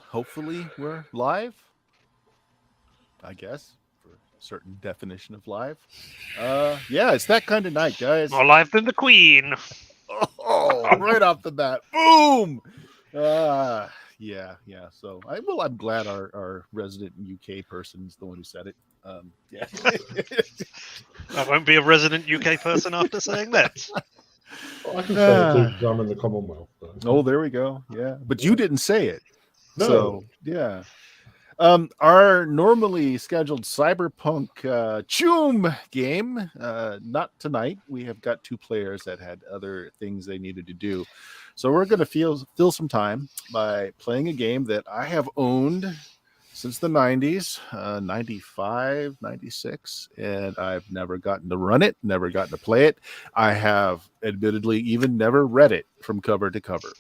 hopefully we're live, I guess, for a certain definition of live. Yeah, it's that kind of night, guys. More live than the Queen. Oh, right off the bat. Boom. Uh yeah. So I'm glad our resident UK person is the one who said it. Yeah. I won't be a resident UK person after saying that. Well, I can say it too because I'm in the Commonwealth. Oh, there we go. Yeah. But you didn't say it. No. So yeah. Our normally scheduled Cyberpunk Choom game, not tonight. We have got two players that had other things they needed to do. So we're going to fill some time by playing a game that I have owned since the 90s, 95, 96, and I've never gotten to run it, never gotten to play it. I have admittedly even never read it from cover to cover.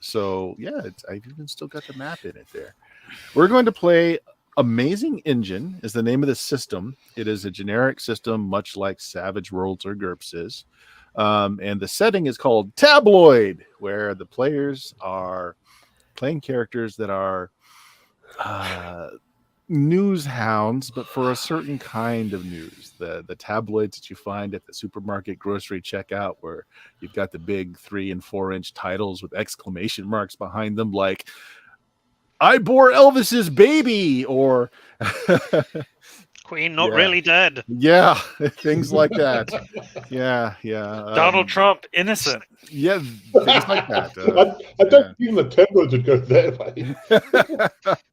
So yeah, I've even still got the map in it there. We're going to play Amazing Engine is the name of the system. It is a generic system, much like Savage Worlds or GURPS is. And the setting is called Tabloid, where the players are playing characters that are news hounds, but for a certain kind of news. The tabloids that you find at the supermarket grocery checkout, where you've got the big 3 and 4 inch titles with exclamation marks behind them, like I bore Elvis's baby, or Queen not really dead. Yeah, things like that. Yeah. Donald Trump, innocent. Yeah, things like that. I don't think the tabloids would go that way.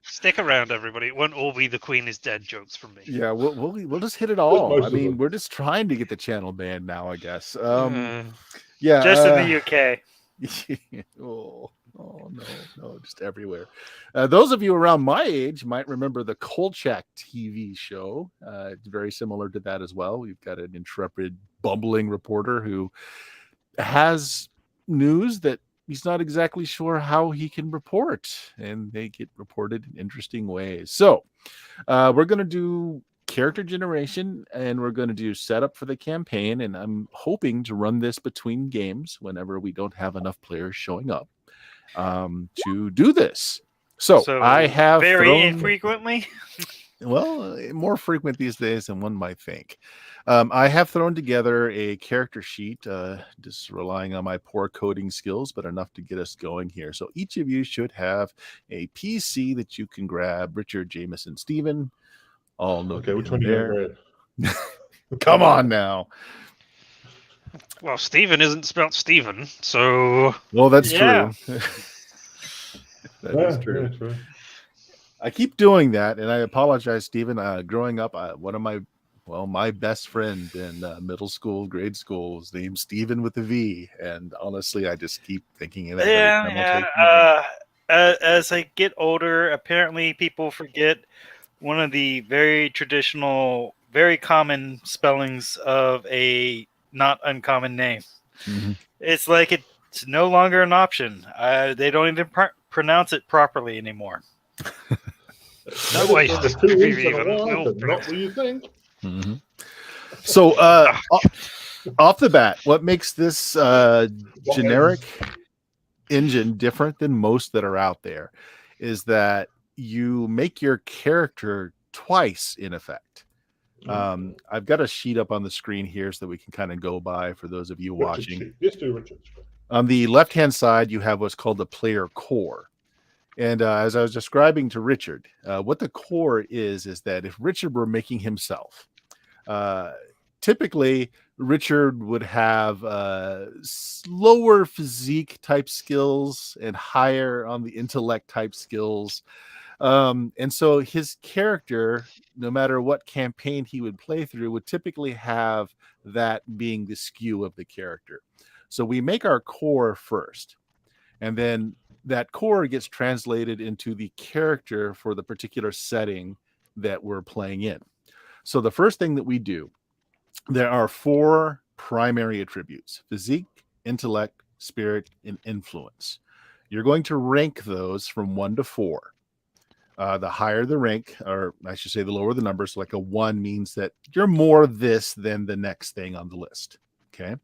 Stick around, everybody. It won't all be the Queen is dead jokes from me. Yeah, we'll just hit it all. I mean, we're just trying to get the channel banned now, I guess. Yeah, just in the UK. Oh no, just everywhere. Those of you around my age might remember the Kolchak TV show. It's very similar to that as well. We've got an intrepid, bumbling reporter who has news that he's not exactly sure how he can report, and they get reported in interesting ways. So we're going to do character generation, and we're going to do setup for the campaign, and I'm hoping to run this between games whenever we don't have enough players showing up to do this. So I have very infrequently. Well, more frequent these days than one might think. I have thrown together a character sheet, just relying on my poor coding skills, but enough to get us going here. So each of you should have a PC that you can grab. Richard, Jameson, Stephen, all noted. Okay, which one do you have? Come on now. Well, Stephen isn't spelled Stephen, so... Well, that's true. That is true. Yeah, true. I keep doing that, and I apologize, Stephen. Growing up, one of my best friend in middle school, grade school, was named Stephen with a V, and honestly, I just keep thinking of that. As I get older, apparently people forget one of the very traditional, very common spellings of a not uncommon name. Mm-hmm. It's like it's no longer an option. They don't even pronounce it properly anymore. No way. Not what you think. Mm-hmm. So, off the bat, what makes this generic engine different than most that are out there is that you make your character twice, in effect. I've got a sheet up on the screen here so that we can kind of go by for those of you watching. Yes, do Richard. On the left-hand side, you have what's called the player core. And as I was describing to Richard, what the core is that if Richard were making himself, typically Richard would have lower physique type skills and higher on the intellect type skills. And so his character, no matter what campaign he would play through, would typically have that being the skew of the character. So we make our core first, and then that core gets translated into the character for the particular setting that we're playing in. So the first thing that we do, there are 4 primary attributes: physique, intellect, spirit, and influence. You're going to rank those from 1 to 4. The higher the rank, or I should say the lower the number. So like a 1 means that you're more this than the next thing on the list. Okay.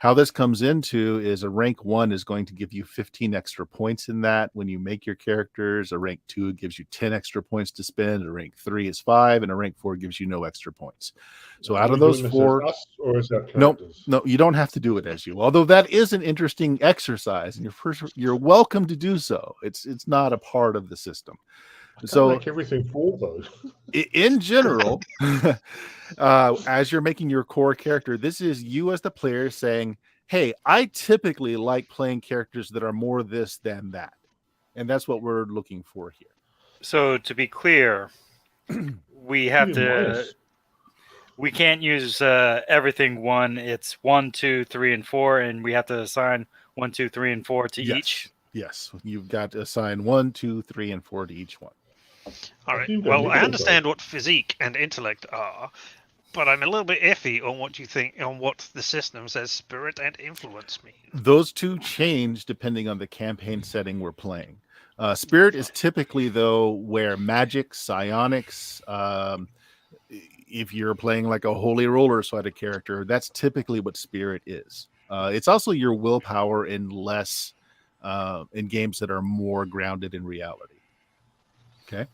How this comes into is a rank 1 is going to give you 15 extra points in that when you make your characters. A rank 2 gives you 10 extra points to spend. A rank 3 is 5, and a rank 4 gives you no extra points. So out of those 4, us or is our no, characters? no, you don't have to do it as you. Although that is an interesting exercise, and you're welcome to do so. It's not a part of the system. So make everything fall though. in general, as you're making your core character, this is you as the player saying, hey, I typically like playing characters that are more this than that. And that's what we're looking for here. So to be clear, we have to. We can't use everything 1. It's 1, 2, 3, and 4, and we have to assign 1, 2, 3, and 4 to each. Yes, you've got to assign 1, 2, 3, and 4 to each one. All right. Well, I understand what physique and intellect are, but I'm a little bit iffy on what you think on what the system says spirit and influence mean. Those two change depending on the campaign setting we're playing. Spirit is typically, though, where magic, psionics, if you're playing like a holy roller sort of character, that's typically what spirit is. It's also your willpower in less in games that are more grounded in reality. Okay.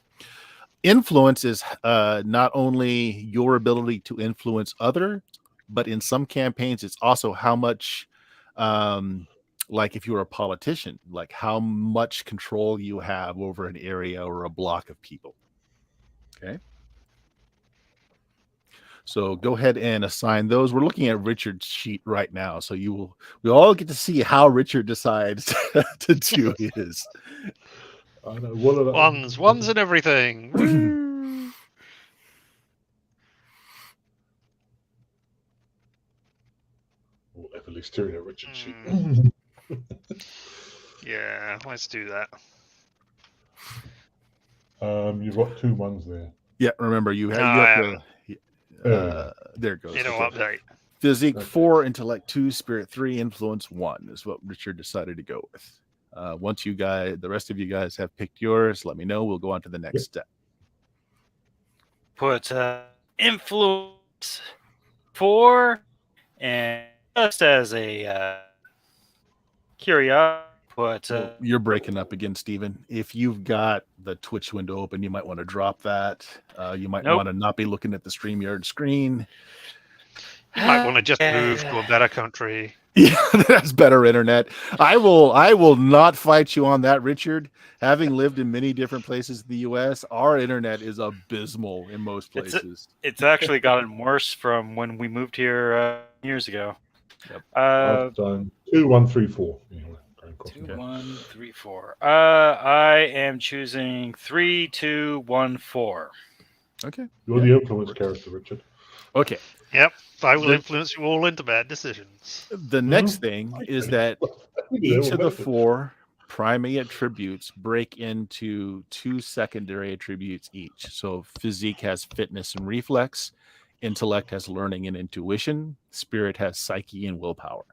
Influence is not only your ability to influence other, but in some campaigns, it's also how much, like if you were a politician, like how much control you have over an area or a block of people. Okay. So go ahead and assign those. We're looking at Richard's sheet right now. So we all get to see how Richard decides to do his. I know. What are Ones and everything. Everly staring at Richard's sheet. Yeah, let's do that. You've got 2 1s there. Yeah, remember you have, there it goes. It'll update. Physique 4, intellect 2, spirit 3, influence 1 is what Richard decided to go with. Once you guys, the rest of you guys have picked yours, let me know. We'll go on to the next step. Put influence 4, and just as a curiosity, put. You're breaking up again, Stephen. If you've got the Twitch window open, you might want to drop that. You might want to not be looking at the StreamYard screen. You might want to just move to a better country. Yeah, that's better internet. I will not fight you on that, Richard. Having lived in many different places in the U.S., our internet is abysmal in most places. It's actually gotten worse from when we moved here years ago. Yep. I've done 2, 1, 3, 4. Anyway, 2, 1, 3, 4. I am choosing 3, 2, 1, 4. Okay. You're the influence character, Richard. Okay. Yep. I will influence you all into bad decisions. The next thing is that each of the 4 primary attributes break into 2 secondary attributes each. So physique has fitness and reflex, intellect has learning and intuition, spirit has psyche and willpower.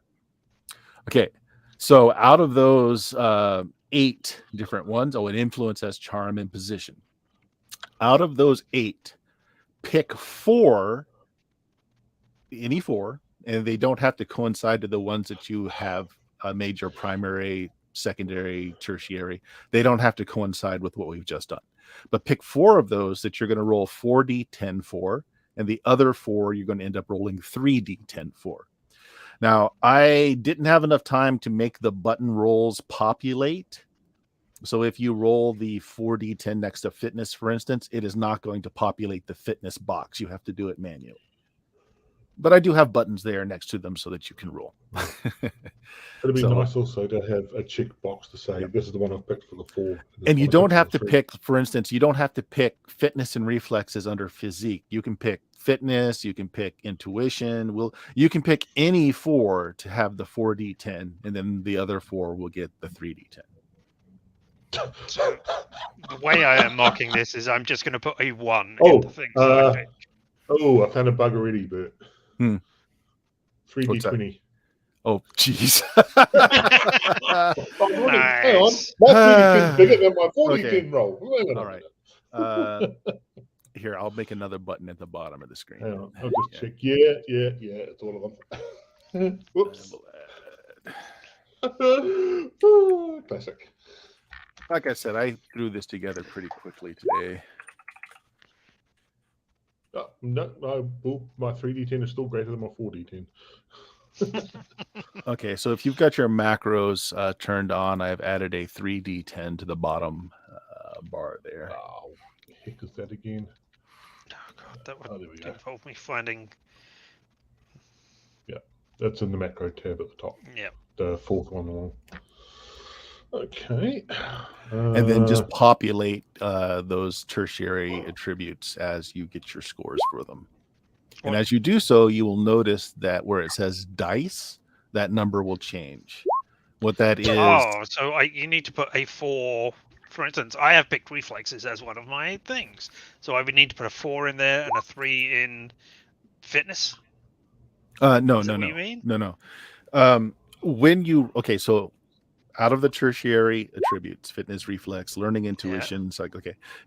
Okay, so out of those 8 different ones, and influence has charm and position. Out of those 8, pick 4, any 4, and they don't have to coincide to the ones that you have made your primary, secondary, tertiary. They don't have to coincide with what we've just done. But pick 4 of those that you're going to roll 4d10 for, and the other 4 you're going to end up rolling 3d10 for. Now, I didn't have enough time to make the button rolls populate. So if you roll the 4d10 next to fitness, for instance, it is not going to populate the fitness box. You have to do it manually. But I do have buttons there next to them so that you can roll. It'd be nice also to have a check box to say, this is the one I've picked for the 4. And you don't have to pick, for instance, you don't have to pick fitness and reflexes under physique. You can pick fitness, you can pick intuition. You can pick any 4 to have the 4d10, and then the other 4 will get the 3d10. So the way I am marking this is I'm just going to put a 1 in the things that I pick. I found a bug already, Bert. 3d20. Oh, jeez. Nice. Hang on. My 3d10's bigger than my 4d10 roll. All right. Here, I'll make another button at the bottom of the screen. Hang on. I'll just check. Yeah. It's all of them. Whoops. Classic. Like I said, I threw this together pretty quickly today. No, my 3D10 is still greater than my 4D10. Okay, so if you've got your macros turned on, I've added a 3D10 to the bottom bar there. Oh, the heck is that again? Oh god, that would there we go. involve me finding. Yeah, that's in the macro tab at the top. Yeah. The fourth one along. Okay. And then just populate those tertiary attributes as you get your scores for them. And as you do so, you will notice that where it says dice, that number will change. What that is... Oh, so you need to put a 4... For instance, I have picked reflexes as one of my things. So I would need to put a 4 in there and a 3 in fitness? No. You mean? No. When you... Okay, so out of the tertiary attributes, fitness, reflex, learning, intuition,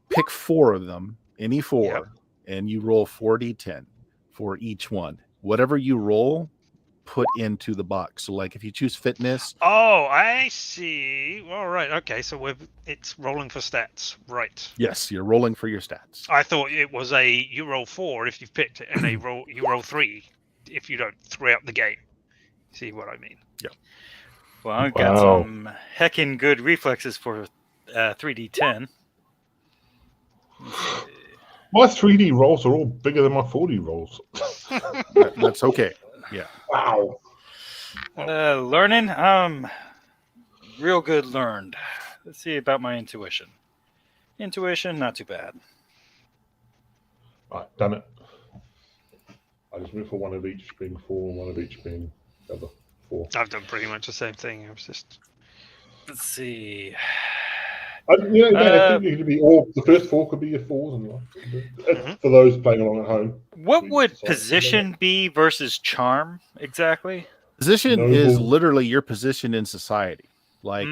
pick 4 of them, any 4, and you roll 4d10 for each one. Whatever you roll, put into the box. So like if you choose fitness... Oh, I see. All right. Okay, so it's rolling for stats. Right. Yes, you're rolling for your stats. I thought it was you roll 4 if you've picked it, and you roll 3 if you don't throughout the game. See what I mean? Yeah. Well, I've got some heckin' good reflexes for 3D10. My 3D rolls are all bigger than my 4D rolls. That's okay. Yeah. Wow. Learning, real good learned. Let's see about my intuition. Intuition, not too bad. Right, done it. I just went for one of each being 4 and one of each being the other 4. I've done pretty much the same thing. I was just... Let's see. I think it could be all. The first 4 could be your 4s, and for those playing along at home. What would position be versus charm exactly? Position is literally your position in society. Like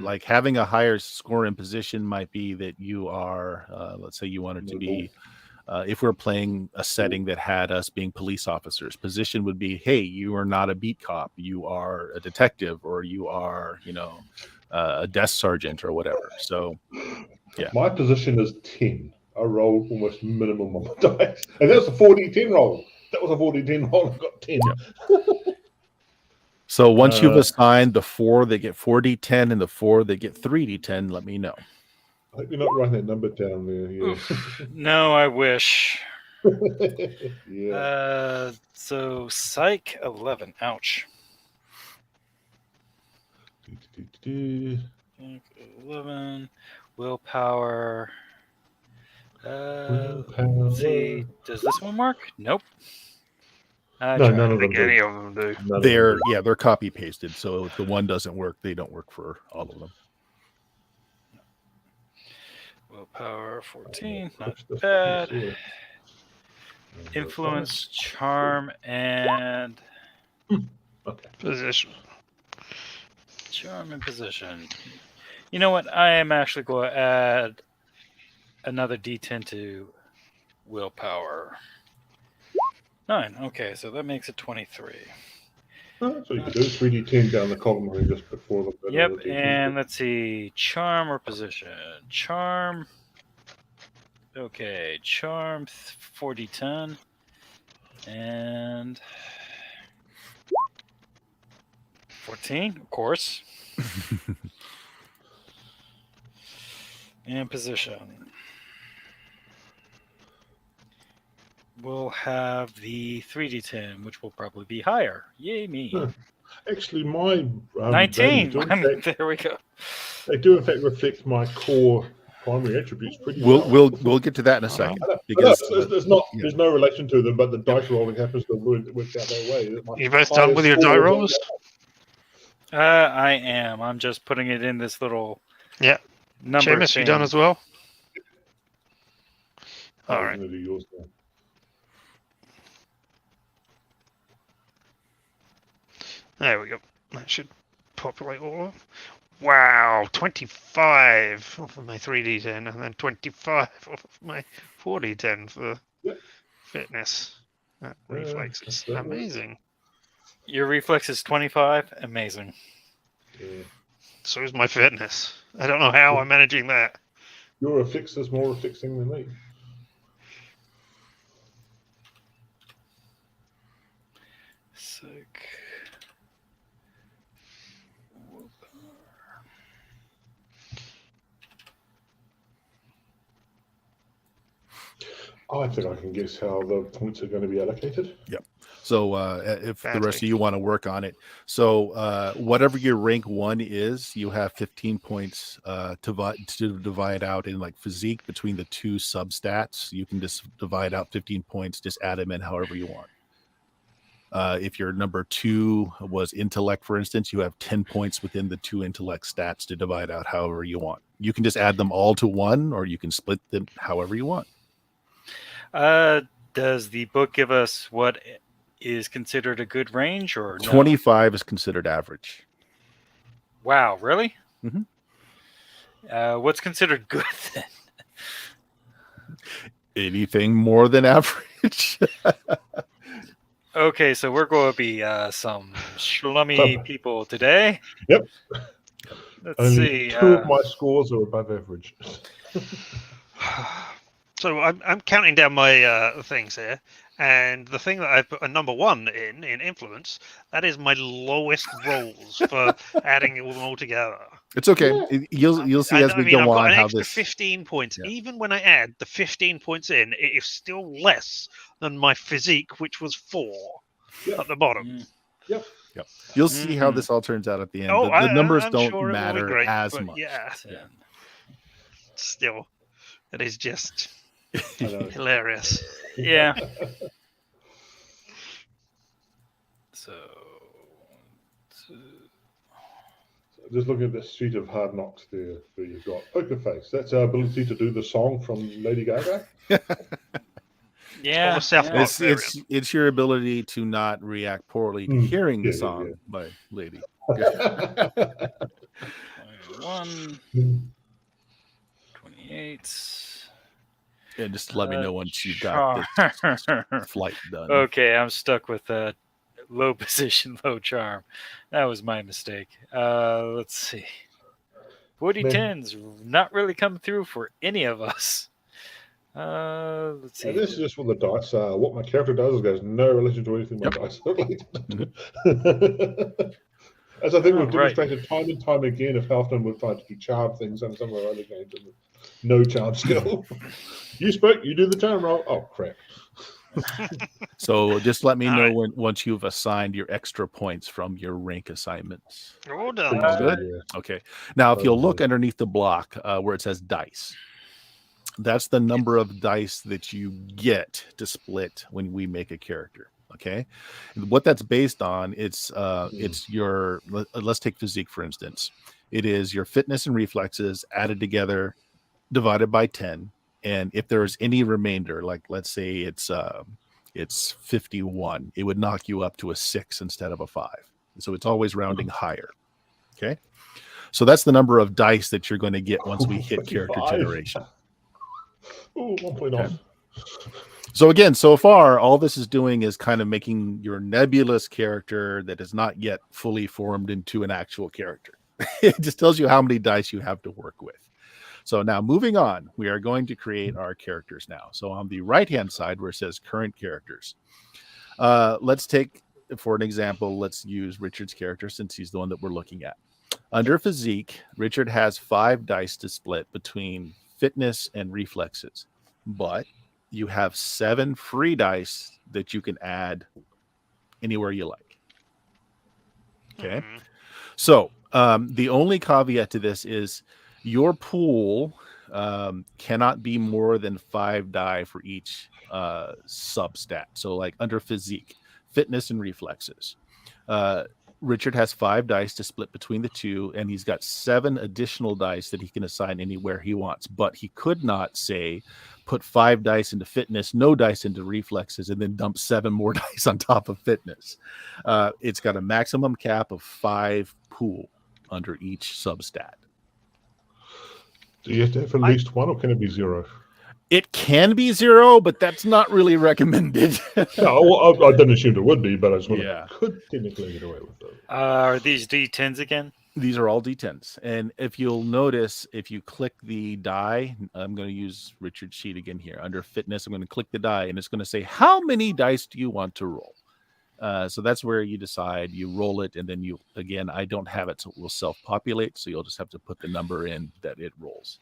like having a higher score in position might be that you are, let's say you wanted to be, if we're playing a setting that had us being police officers, position would be, hey, you are not a beat cop, you are a detective, or you are, a desk sergeant or whatever. So, yeah. My position is 10. I rolled almost minimum on my dice, and that was a 4d10 roll. That was a 4d10 roll. I got 10. Yeah. So once you've assigned the 4 that get 4d10 and the 4 that get 3d10, let me know. I hope you're not writing that number down there. Yeah. No, I wish. Yeah. So psych 11. Ouch. 11. Willpower. Let's see. Does this one work? Nope. No, none of them any of them do. They're copy pasted. So if the one doesn't work, they don't work for all of them. Willpower 14. Not bad. Influence, charm, and position. Charm and position. You know what? I am actually going to add another D10 to willpower. 9. Okay, so that makes it 23. So you could do 3d10 down the column and just before the. Yep, and let's see. Charm or position? Charm. Okay, charm 4d10. And 14, of course. And position. We'll have the 3d10, which will probably be higher. Yay me. Actually, my 19. There we go. They do in fact reflect my core primary attributes pretty well. We'll get to that in a second. Because there's no relation to them, but the dice rolling happens to work out that way. You both done with your die rolls? I am. I'm just putting it in this little number. Seamus, you done as well? All right. There we go. That should populate all of them. Wow, 25 off of my 3d10 and then 25 off of my 4d10 for fitness. That reflexes. Amazing. Your reflex is 25. Amazing. Yeah. So is my fitness. I don't know how I'm managing that. Your affix is more affixing than me. Sick. I think I can guess how the points are going to be allocated. Yep. So if the rest of you want to work on it, so whatever your rank 1 is, you have 15 points to divide out in like physique between the 2 substats. You can just divide out 15 points, just add them in however you want. If your number 2 was intellect, for instance, you have 10 points within the 2 intellect stats to divide out however you want. You can just add them all to 1, or you can split them however you want. Does the book give us what is considered a good range, or no? 25 is considered average. Wow, really? Mm-hmm. What's considered good then? Anything more than average. Okay, so we're going to be some schlummy people today. Yep. Let's Only see. 2 of my scores are above average. So I'm counting down my things here, and the thing that I put a number 1 in influence, that is my lowest rolls for adding them all together. It's okay. You'll see as we go I've got on an how extra this 15 points. Yeah. Even when I add the 15 points in, it is still less than my physique, which was 4 at the bottom. Yep. You'll see how this all turns out at the end. Oh, the numbers I'm don't sure it will be matter great, as but much. yeah. 10. Still, it is just I know. hilarious. Yeah. So, Just looking at this sheet of hard knocks there that you've got. Poker face. That's our ability to do the song from Lady Gaga. yeah. South Park It's your ability to not react poorly to hearing the song by Lady. 21, 28. Yeah, just let me know once you've got this flight done. Okay, I'm stuck with low position, low charm. That was my mistake. Let's see. 4010's not really come through for any of us. Let's see. And this is just what the dice are. What my character does is has no relation to anything my dice are related to. As I think we've demonstrated time and time again of how often we've tried to do charm things in some of our other games and no charm skill. You spoke, you do the charm roll. Oh, crap. So just let me know once you've assigned your extra points from your rank assignments. All done. Good. Okay. Now, if you'll look underneath the block where it says dice, that's the number of dice that you get to split when we make a character. Okay. And what that's based on, it's your, let's take physique, for instance. It is your fitness and reflexes added together, divided by 10. And if there's any remainder, like let's say it's 51, it would knock you up to a 6 instead of a 5. So it's always rounding higher. Okay. So that's the number of dice that you're going to get once we hit character generation. Oh, 1 point off. So again, so far, all this is doing is kind of making your nebulous character that is not yet fully formed into an actual character. It just tells you how many dice you have to work with. So now moving on, we are going to create our characters now. So on the right-hand side where it says current characters, let's take, for an example, let's use Richard's character since he's the one that we're looking at. Under physique, Richard has 5 dice to split between fitness and reflexes, but you have 7 free dice that you can add anywhere you like. Okay. So the only caveat to this is your pool cannot be more than 5 die for each substat. So like under physique, fitness and reflexes. Richard has 5 dice to split between the 2, and he's got 7 additional dice that he can assign anywhere he wants. But he could not, say, put 5 dice into fitness, no dice into reflexes, and then dump 7 more dice on top of fitness. It's got a maximum cap of 5 pool under each substat. Do you have to have at least 1, or can it be 0? It can be 0, but that's not really recommended. No, well, I didn't assume it would be, but I just want Yeah. could technically get away with it. Are these D10s again? These are all D10s. And if you'll notice, if you click the die, I'm going to use Richard's sheet again here. Under fitness, I'm going to click the die, and it's going to say, how many dice do you want to roll? So that's where you decide. You roll it, and then again, I don't have it, so it will self-populate. So you'll just have to put the number in that it rolls.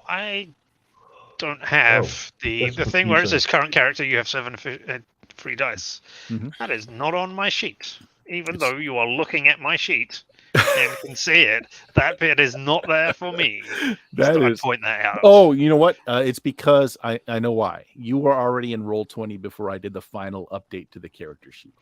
I don't have the thing where it says current character. You have 7 free dice. Mhm. That is not on my sheet. Even though you are looking at my sheet and can see it, that bit is not there for me. I point that out. Oh, you know what? It's because I know why. You were already in Roll20 before I did the final update to the character sheet.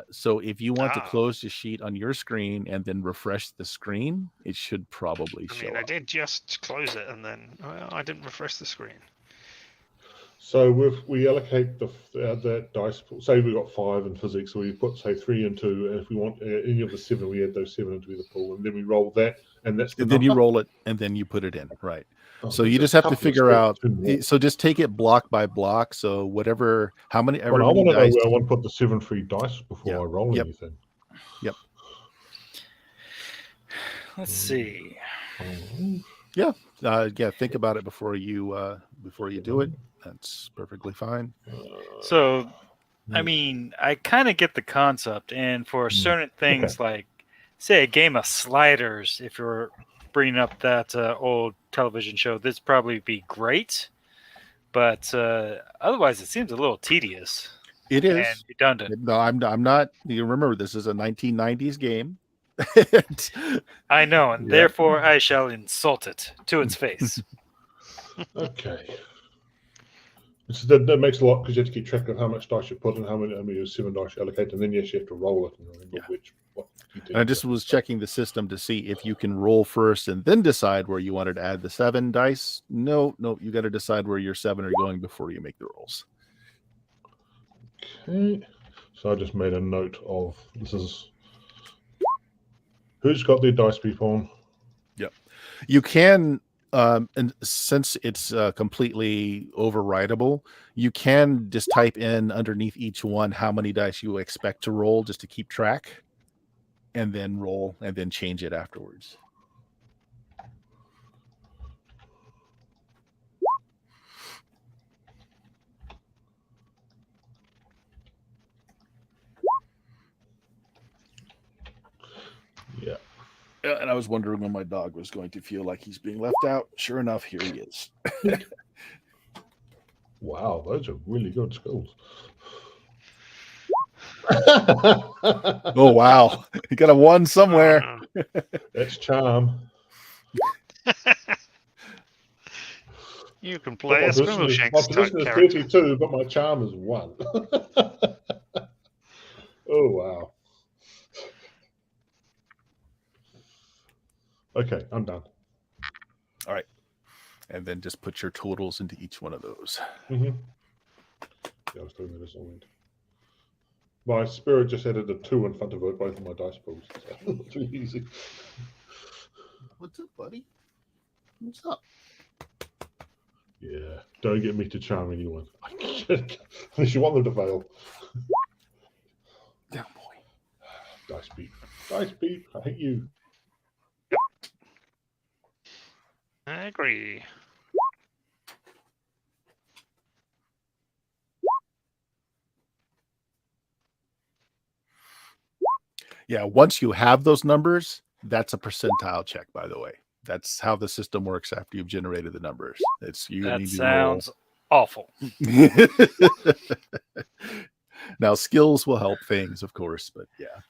So if you want to close the sheet on your screen and then refresh the screen, it should probably show up. I did just close it and then I didn't refresh the screen. So if we allocate that dice pool, say we've got 5 in physics, so we put, say, 3 into, and if we want any of the 7, we add those 7 into the pool, and then we roll that, and that's the And then you number? roll it, and then you put it in, right? Oh, So you just have to figure out. So just take it block by block. So whatever, how many? Well, I want to know where I want to put the 7 free dice before I roll anything. Yep. Let's see. Yeah. Think about it before you do it. That's perfectly fine. So, I mean, I kind of get the concept, and for certain things, like say a game of sliders, if you're bringing up that old television show, this probably be great. But otherwise, it seems a little tedious. It is and redundant. No, I'm not. You remember, this is a 1990s game. I know, and therefore I shall insult it to its face. Okay. So that makes a lot, because you have to keep track of how much dice you put and how many 7 dice you allocate, and then you have to roll it and remember what you did. I just was checking the system to see if you can roll first and then decide where you wanted to add the 7 dice. No, you got to decide where your 7 are going before you make the rolls. Okay. So I just made a note of this is who's got their dice beef on. Yep. You can. And since it's completely overridable, you can just type in underneath each one how many dice you expect to roll, just to keep track, and then roll and then change it afterwards. Yeah. And I was wondering when my dog was going to feel like he's being left out. Sure enough, here he is. Wow, those are really good skills. Oh, wow. You got a 1 somewhere. That's charm. You can play a Scrimmelshanks my type position is character. 32, but my charm is 1. Oh, wow. Okay, I'm done. All right. And then just put your totals into each one of those. Yeah, I was doing this all week. My spirit just added a 2 in front of both of my dice pools. So it's really easy. What's up, buddy? What's up? Yeah, don't get me to charm anyone. Unless you want them to fail. Down, boy. Dice beat. Dice beat. I hate you. I agree. Yeah, once you have those numbers, that's a percentile check, by the way. That's how the system works after you've generated the numbers. That sounds awful. Now, skills will help things, of course, but yeah.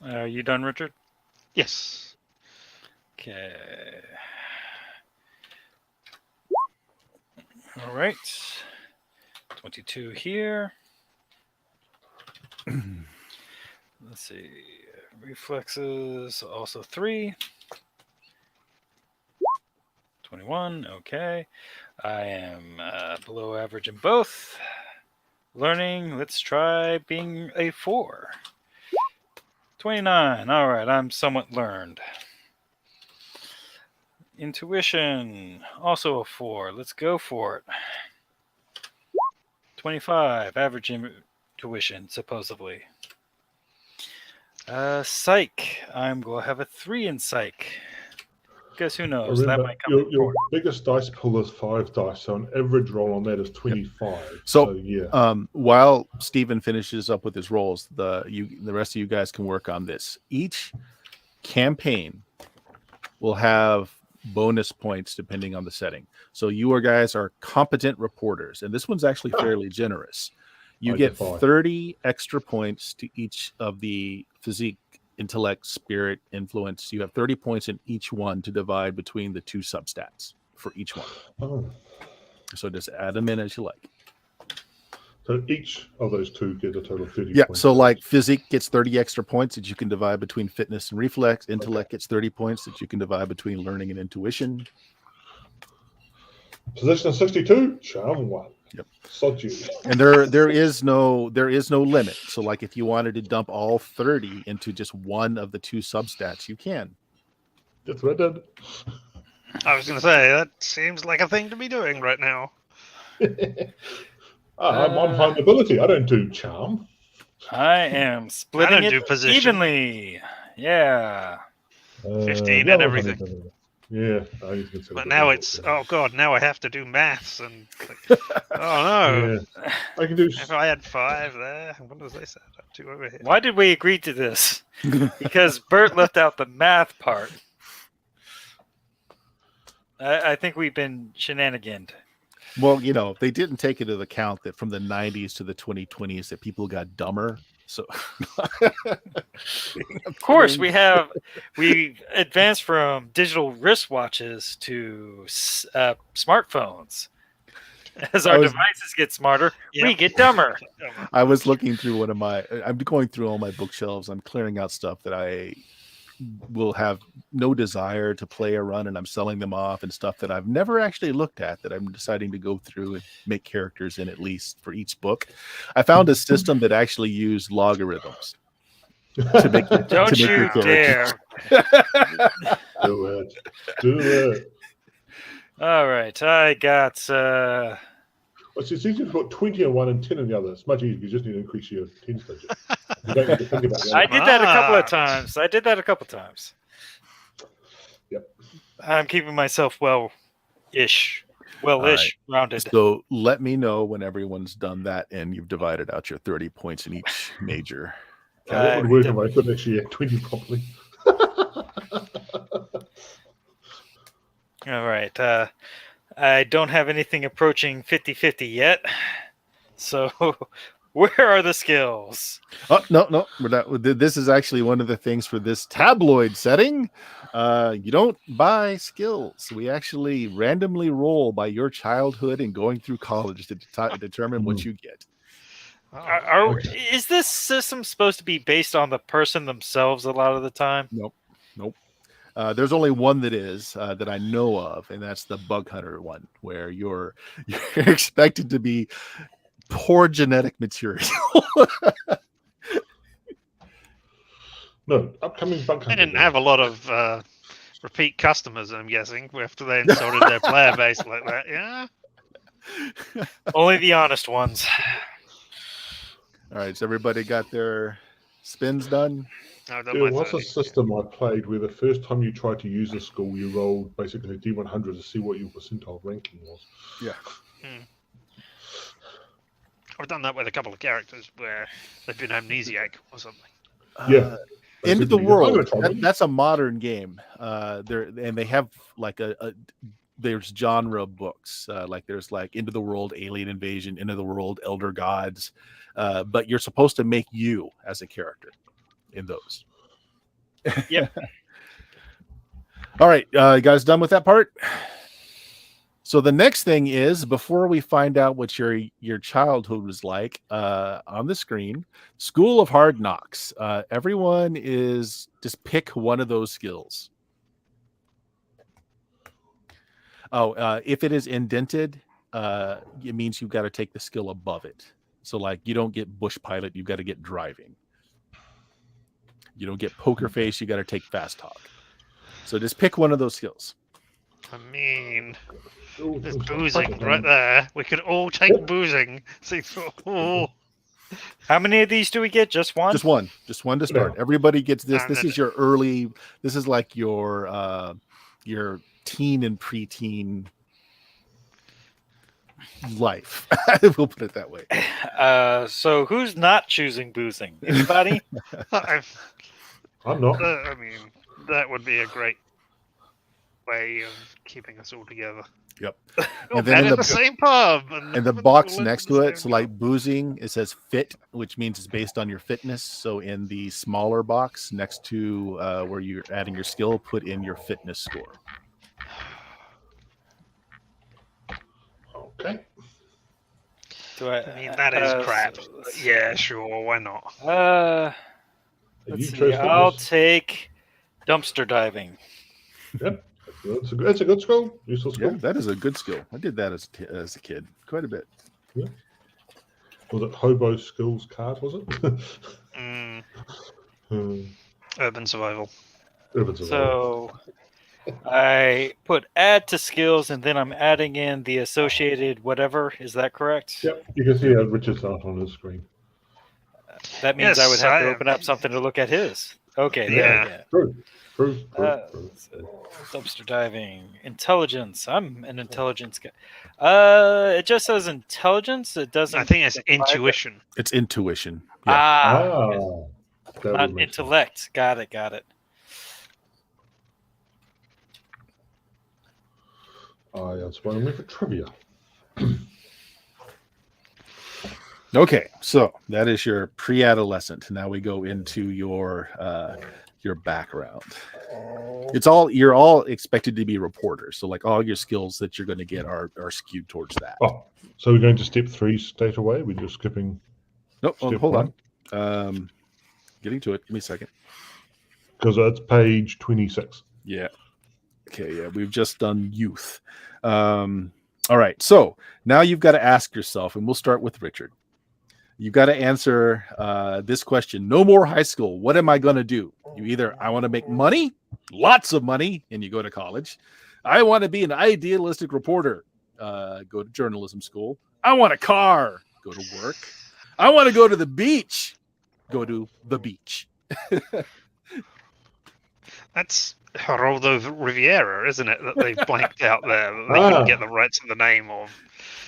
Are you done, Richard? Yes. Okay. All right. 22 here. Let's see. Reflexes, also 3. 21. Okay. I am below average in both. Learning. Let's try being a 4. 29. All right, I'm somewhat learned. Intuition, also a 4. Let's go for it. 25, average intuition, supposedly. Psych, I'm going to have a 3 in psych. Guess who knows? Remember, that might come your biggest dice pool is 5 dice, so an average roll on that is 25. Yep. So yeah. While Stephen finishes up with his rolls, the rest of you guys can work on this. Each campaign will have bonus points depending on the setting. So you guys are competent reporters, and this one's actually fairly generous. You get 30 extra points to each of the physique, intellect, spirit, influence. You have 30 points in each one to divide between the 2 substats for each one. Oh. So just add them in as you like. So each of those 2 get a total of 30 Yeah, points. so like physique gets 30 extra points that you can divide between fitness and reflex. Intellect gets 30 points that you can divide between learning and intuition. Position 62, charm 1. Yep. Sod you. And there is no limit. So like if you wanted to dump all 30 into just one of the 2 substats, you can. That's what I did. I was going to say, that seems like a thing to be doing right now. I'm high mobility. I don't do charm. I am splitting do it position. evenly. Yeah. 15 and everything. Yeah. But now it's, oh God, now I have to do maths. And like, oh no. Yeah. I can do. If I had 5 there, what does they say? 2 over here. Why did we agree to this? Because Bert left out the math part. I think we've been shenaniganed. Well, they didn't take into account that from the 90s to the 2020s that people got dumber. So, of course, we advanced from digital wristwatches to smartphones. As our devices get smarter, we get dumber. I was looking through I'm going through all my bookshelves. I'm clearing out stuff that I will have no desire to play or run, and I'm selling them off, and stuff that I've never actually looked at that I'm deciding to go through and make characters in, at least for each book. I found a system that actually used logarithms to make Don't you dare. Do it. All right, I got it's easy to put 20 on one and 10 on the other. It's much easier. You just need to increase your 10 digit. You don't need to think about it. I did that a couple of times. Yep. I'm keeping myself well-ish, rounded. So let me know when everyone's done that and you've divided out your 30 points in each major. That would work if I could actually add 20 properly. All right. I don't have anything approaching 50-50 yet. So where are the skills? Oh, no. We're not. This is actually one of the things for this tabloid setting. You don't buy skills. We actually randomly roll by your childhood and going through college to determine what you get. Is this system supposed to be based on the person themselves a lot of the time? Nope. There's only one that is that I know of, and that's the bug hunter one, where you're expected to be poor genetic material. No, upcoming bug hunter. They didn't have a lot of repeat customers, I'm guessing, after they insulted their player base like that. Yeah. Only the honest ones. All right, so everybody got their spins done? There was a system I played where the first time you tried to use a skill, you rolled basically a D100 to see what your percentile ranking was. Yeah. I've done that with a couple of characters where they've been amnesiac or something. Yeah. End of the World. That's a modern game. They have like there's genre books. Like there's like End of the World, Alien Invasion, End of the World, Elder Gods. But you're supposed to make you as a character in those. Yep. All right, you guys done with that part? So the next thing is, before we find out what your childhood was like, on the screen, School of Hard Knocks. Everyone is just pick one of those skills. If it is indented, it means you've got to take the skill above it. So like you don't get bush pilot, you've got to get driving. You don't get poker face. You got to take fast talk. So just pick one of those skills. I mean, Ooh, there's ooh, sorry. boozing right there. We could all take boozing. See, oh, How many of these do we get? Just one? Just one to start. Yeah. Everybody gets this. And This then- is your early. This is like your teen and preteen life. We'll put it that way. So who's not choosing boozing? Anybody? I'm not. I mean, that would be a great way of keeping us all together. Yep. We'll And then met in in the- the same pub. And the we'll box all next into to the it, so same like pub. boozing, it says fit, which means it's based on your fitness. So in the smaller box next to where you're adding your skill, put in your fitness score. Okay. I mean, that is crap. But yeah, sure, why not? Let's You see. chose I'll fitness. take dumpster diving. Yep. That's a good skill. Useful Yeah, skill. that is a good skill. I did that as a kid, quite a bit. Was it Hobo Skills card? Was it? Mm, Hmm. urban survival. Urban survival. So I put add to skills, and then I'm adding in the associated whatever. Is that correct? Yep, you can see Richard's art on the screen. That means I would Yes, have to I- open up something to look at his. Okay, Yeah. there. True. Yeah. Dumpster diving, intelligence. I'm an intelligence guy. It just says intelligence. It doesn't. I think it's define it. intuition. It's intuition. Yeah. Ah, That would not make sense. intellect. Got it. That's one of me for trivia. Okay, so that is your pre-adolescent. Now we go into your background. You're all expected to be reporters. So like all your skills that you're going to get are skewed towards that. Oh, so we're going to step 3 straight away. We're just skipping Nope, step hold 1? on. Getting to it. Give me a second. Because that's page 26. Yeah. Okay, yeah, we've just done youth. All right, so now you've got to ask yourself, and we'll start with Richard. You've got to answer this question. No more high school. What am I going to do? You either, I want to make money, lots of money, and you go to college. I want to be an idealistic reporter. Go to journalism school. I want a car. Go to work. I want to go to the beach. Go to the beach. That's Geraldo Riviera, isn't it? That they blanked out there. That they couldn't get the rights of the name of.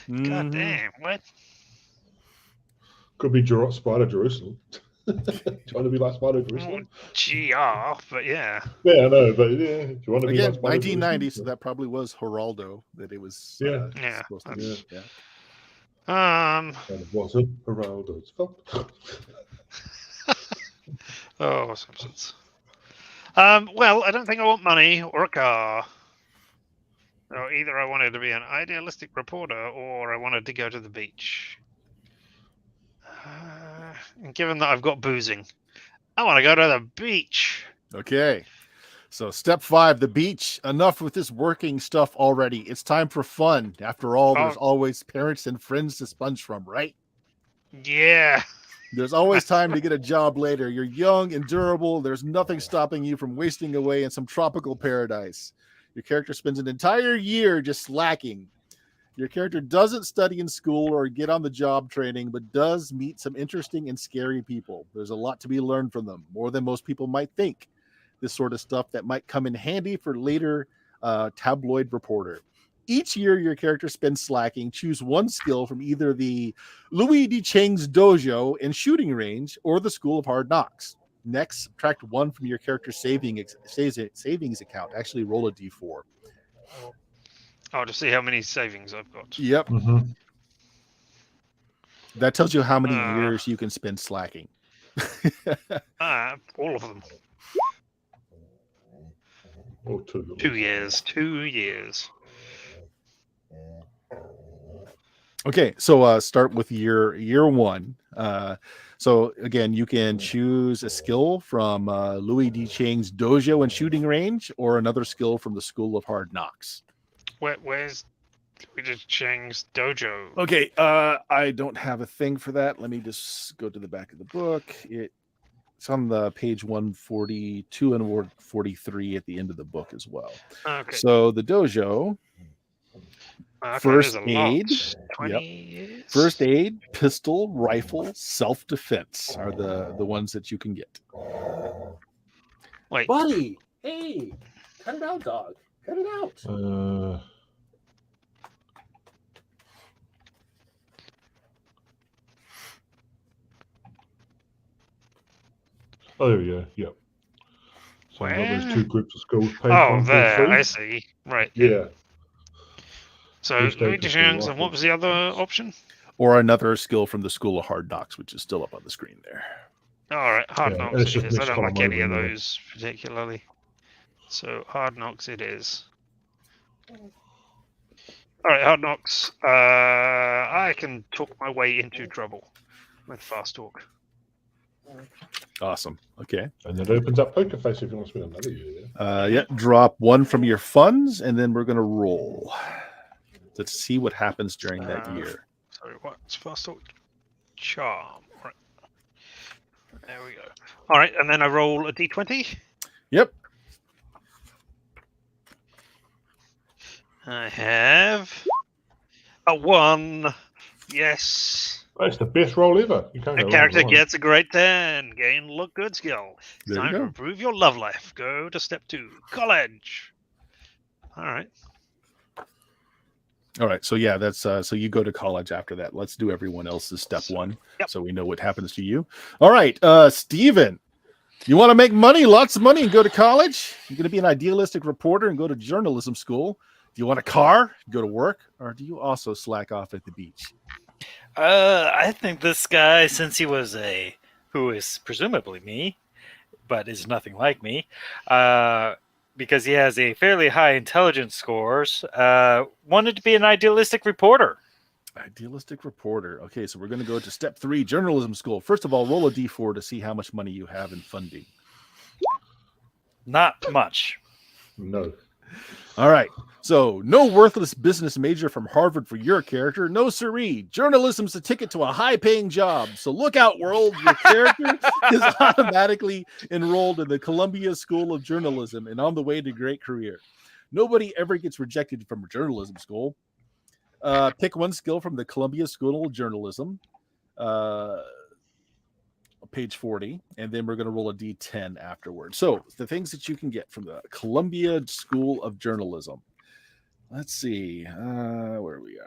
God Mhm. damn, what? Could be Spider Jerusalem. Trying to be like Spider Jerusalem? GR, but yeah. Yeah, I know, but yeah. Do you want to be Again, like Spider 1990, so Jerusalem? that probably was Geraldo that it was Yeah. Yeah, supposed to that's- be. Yeah. And it wasn't Geraldo's fault. Oh, Simpsons. Well, I don't think I want money or a car. So either I wanted to be an idealistic reporter or I wanted to go to the beach. And given that I've got boozing, I want to go to the beach. Okay. So step 5, the beach. Enough with this working stuff already. It's time for fun. After all, there's always parents and friends to sponge from, right? Yeah. There's always time to get a job later. You're young and durable. There's nothing stopping you from wasting away in some tropical paradise. Your character spends an entire year just slacking. Your character doesn't study in school or get on the job training, but does meet some interesting and scary people. There's a lot to be learned from them, more than most people might think. This sort of stuff that might come in handy for later tabloid reporter. Each year, your character spends slacking. Choose one skill from either the Louis D. Cheng's dojo and shooting range or the School of Hard Knocks. Next, subtract 1 from your character's savings account. Actually, roll a d4. Oh, to see how many savings I've got. Yep. Mm-hmm. That tells you how many Ah. years you can spend slacking. All of them. Or 2. 2 years. 2 years. Okay, so start with year 1. So again, you can choose a skill from Louis D. Cheng's dojo and shooting range, or another skill from the School of Hard Knocks. Where's Louis Cheng's dojo? Okay, I don't have a thing for that. Let me just go to the back of the book. It's on the page 142 and 143 at the end of the book as well. Okay. So the dojo, Okay, first there's a lot. aid, 20 years. first aid, pistol, rifle, self-defense are the ones that you can get. Wait. Buddy, hey, cut it out, dog. Cut it out. Oh, there we go. Yep. So we've got Where? those two groups of schools. Page Oh, 1, there. 2, 3. I see. Right. Yeah. So, First aid, pistol, and rifle. what was the other option? Or another skill from the School of Hard Knocks, which is still up on the screen there. All right, hard Yeah, knocks it's it just is. I mixed don't like column any of over there. those particularly. So hard knocks it is. All right, hard knocks. I can talk my way into trouble with fast talk. Awesome. Okay. And that opens up Poker Face if you want to spend another year there. Yeah. Drop one from your funds, and then we're going to roll to see what happens during that year. Sorry, what's fast talk? Charm. Right. There we go. All right, and then I roll a d20. Yep. I have a 1. Yes. That's the best roll ever. You can't The go character wrong with gets a great 10. Gain look good skill. It's There you time to go. improve your love life. Go to step 2. College. All right. All right. So yeah, that's so you go to college after that. Let's do everyone else's step 1, Yep. so we know what happens to you. All right, Steven, you want to make money, lots of money, and go to college? You're going to be an idealistic reporter and go to journalism school. Do you want a car, go to work, or do you also slack off at the beach? I think this guy, since he was who is presumably me, but is nothing like me, because he has a fairly high intelligence scores, wanted to be an idealistic reporter. Idealistic reporter. Okay, so we're going to go to step 3, journalism school. First of all, roll a d4 to see how much money you have in funding. Not much. No. All right. So, no worthless business major from Harvard for your character. No siree. Journalism's a ticket to a high-paying job. So look out, world. Your character is automatically enrolled in the Columbia School of Journalism and on the way to a great career. Nobody ever gets rejected from journalism school. Pick one skill from the Columbia School of Journalism. Page 40, and then we're going to roll a d10 afterwards. So the things that you can get from the Columbia School of Journalism. Let's see where we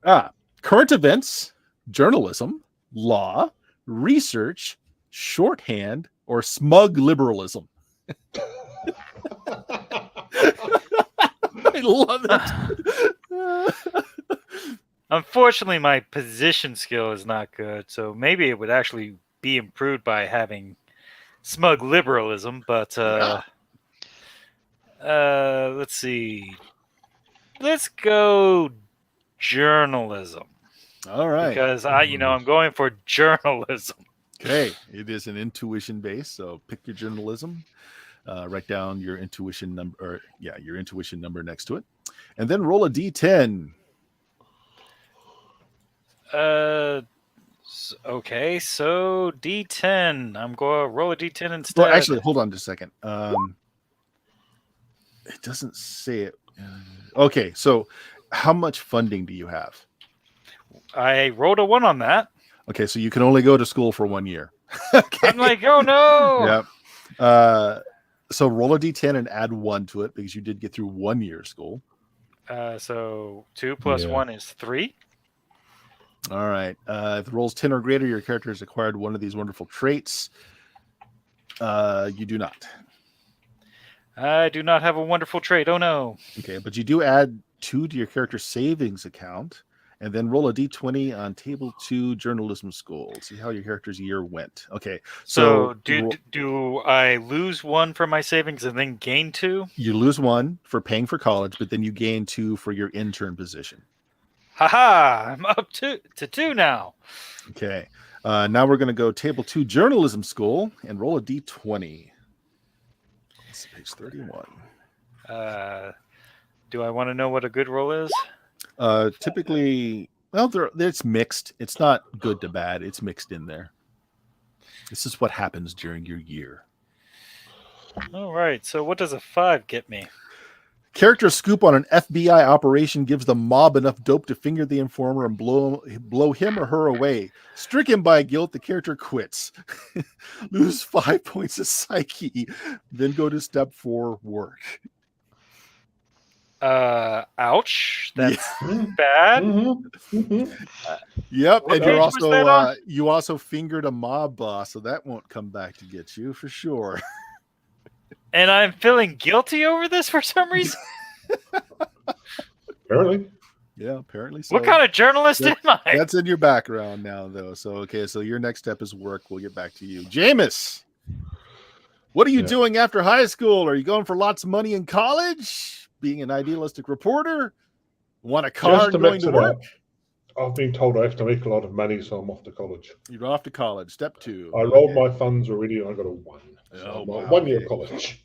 are. Current events, journalism, law, research, shorthand, or smug liberalism. I love it. Unfortunately, my position skill is not good, so maybe it would actually be improved by having smug liberalism, but let's see. Let's go journalism. All right. Because I'm going for journalism. Okay. It is an intuition base, so pick your journalism. Write down your intuition number, your intuition number next to it, and then roll a d10. Okay, so D10. I'm going to roll a D10 instead. Well, actually, hold on just a second. It doesn't say it. Okay, so how much funding do you have? I rolled a 1 on that. Okay, so you can only go to school for 1 year. Okay. I'm like, oh no. Yep. So roll a d10 and add 1 to it because you did get through 1 year school. So 2 plus 1 is 3. All right. If the roll's 10 or greater, your character has acquired one of these wonderful traits. You do not. I do not have a wonderful trait. Oh no. Okay, but you do add 2 to your character's savings account, and then roll a d20 on table 2 journalism school. See how your character's year went. Okay, so do I lose 1 for my savings and then gain 2? You lose 1 for paying for college, but then you gain 2 for your intern position. Haha, I'm up to 2 now. Okay, now we're going to go table 2 journalism school and roll a d20. That's page 31. Do I want to know what a good roll is? Typically, well, it's mixed. It's not good to bad. It's mixed in there. This is what happens during your year. All right. So what does a 5 get me? Character scoop on an FBI operation gives the mob enough dope to finger the informer and blow him or her away. Stricken by guilt, the character quits. Lose 5 points of psyche. Then go to step 4, work. Ouch. That's bad. Yep, What and page you're was that also on? you also fingered a mob boss, so that won't come back to get you for sure. And I'm feeling guilty over this for some reason. Apparently. Yeah, apparently so. What kind of journalist am I? That's in your background now, though. So okay, so your next step is work. We'll get back to you, Jameis. What are you doing after high school? Are you going for lots of money in college? Being an idealistic reporter? Want a car and going to work? I've been told I have to make a lot of money, so I'm off to college. You're off to college. Step 2. I rolled my funds already, and I got a 1. So Oh, I'm wow. 1 year of college.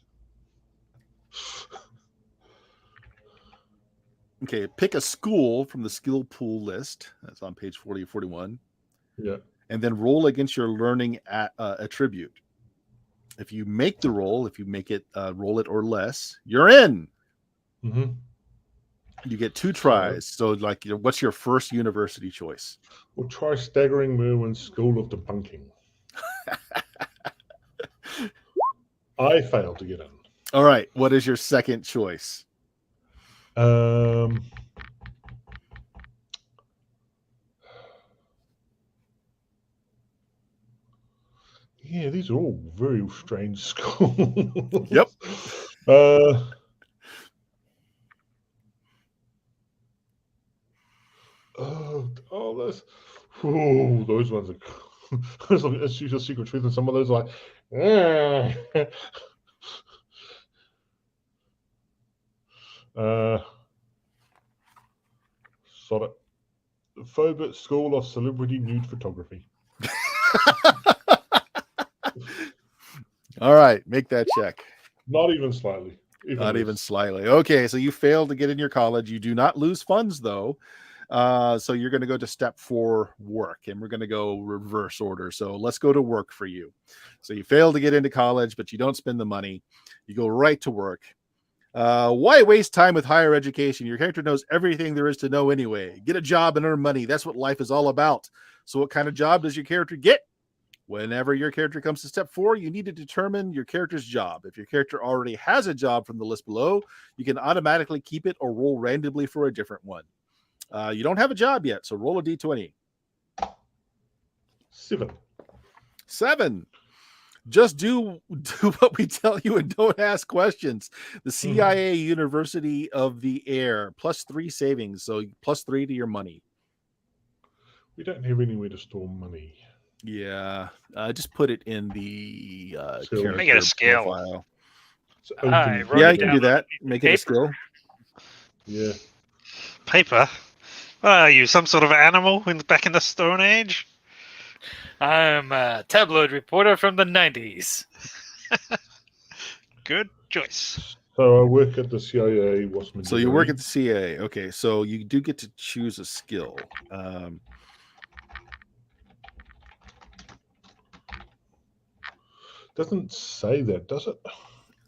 Okay, pick a school from the skill pool list. That's on page 40 or 41. Yeah. And then roll against your learning attribute. If you make the roll, if you make it roll it or less, you're in. Mm-hmm. You get 2 tries. So, like, what's your first university choice? We'll try Staggering Merwin's School of Debunking. I failed to get in. All right. What is your second choice? Yeah, these are all very strange schools. Yep. Those ones are. It's usually Secret Truth, and some of those are like. Sod it. Phobit School of Celebrity Nude Photography. All right, make that check. Not even slightly. Even slightly. Okay, so you failed to get in your college. You do not lose funds, though. So you're going to go to step 4, work, and we're going to go reverse order. So let's go to work for you. So you failed to get into college, but you don't spend the money. You go right to work. Why waste time with higher education? Your character knows everything there is to know anyway. Get a job and earn money. That's what life is all about. So what kind of job does your character get? Whenever your character comes to step 4, you need to determine your character's job. If your character already has a job from the list below, you can automatically keep it or roll randomly for a different one. You don't have a job yet, so roll a d20. 7. Just do what we tell you and don't ask questions. The CIA University of the Air, +3 savings, so +3 to your money. We don't have anywhere to store money. Yeah, just put it in the character Make it a skill. profile. Yeah, you can do that. Make it a skill. Yeah. Paper? What are you, some sort of animal back in the Stone Age? I'm a tabloid reporter from the 90s. Good choice. So I work at the CIA. So you work at the CIA. Okay, so you do get to choose a skill. Doesn't say that, does it?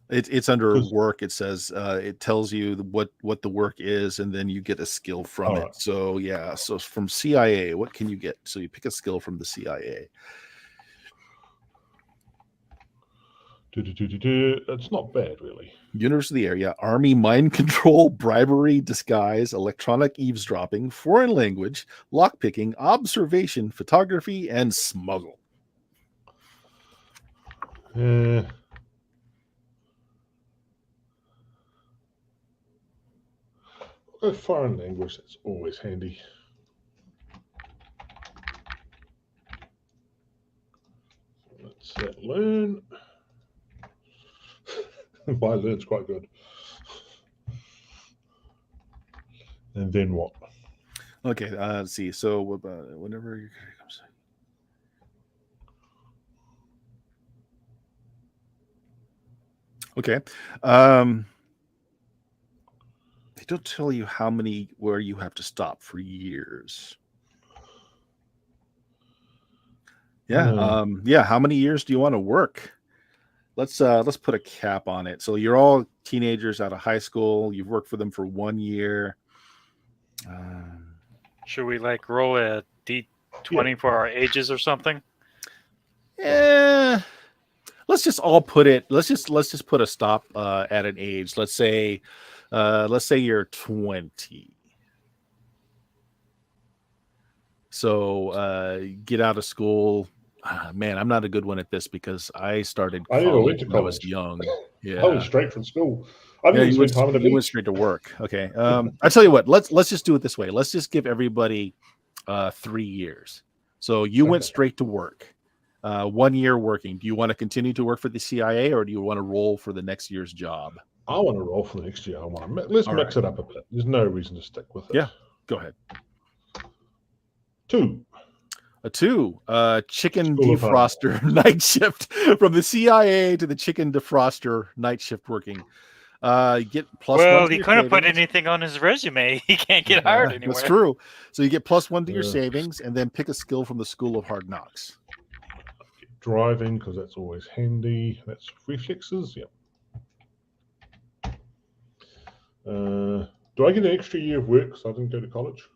It's under work. It says it tells you what the work is, and then you get a skill from it. Right. So yeah, so from CIA, what can you get? So you pick a skill from the CIA. It's not bad, really. University area, Army mind control, bribery, disguise, electronic eavesdropping, foreign language, lockpicking, observation, photography, and smuggle. A foreign language, that's always handy. Let's learn. My learn's quite good. And then what? Okay, let's see. So whenever your character comes. Okay. They don't tell you where you have to stop for years. Yeah. Yeah. How many years do you want to work? Let's put a cap on it. So you're all teenagers out of high school. You've worked for them for 1 year. Should we like roll a D20 for our ages or something? Yeah. Let's just all put it. Let's just put a stop at an age. Let's say you're 20. So get out of school. Man, I'm not a good one at this because I started college when I was young. Yeah, I went straight from school. I didn't you spend time on the went beach. straight to work. Okay. I tell you what. Let's just do it this way. Let's just give everybody 3 years. So you went straight to work. 1 year working. Do you want to continue to work for the CIA or do you want to roll for the next year's job? I want to roll for the next year. Let's mix it up a bit. There's no reason to stick with it. Yeah, go ahead. 2. A 2. Chicken defroster night shift from the CIA to the chicken defroster night shift working. Get plus. Well, he couldn't put anything on his resume. He can't get hired anywhere. That's true. So you get +1 to your savings, and then pick a skill from the School of Hard Knocks. Driving, because that's always handy. That's reflexes. Yep. Do I get an extra year of work because I didn't go to college?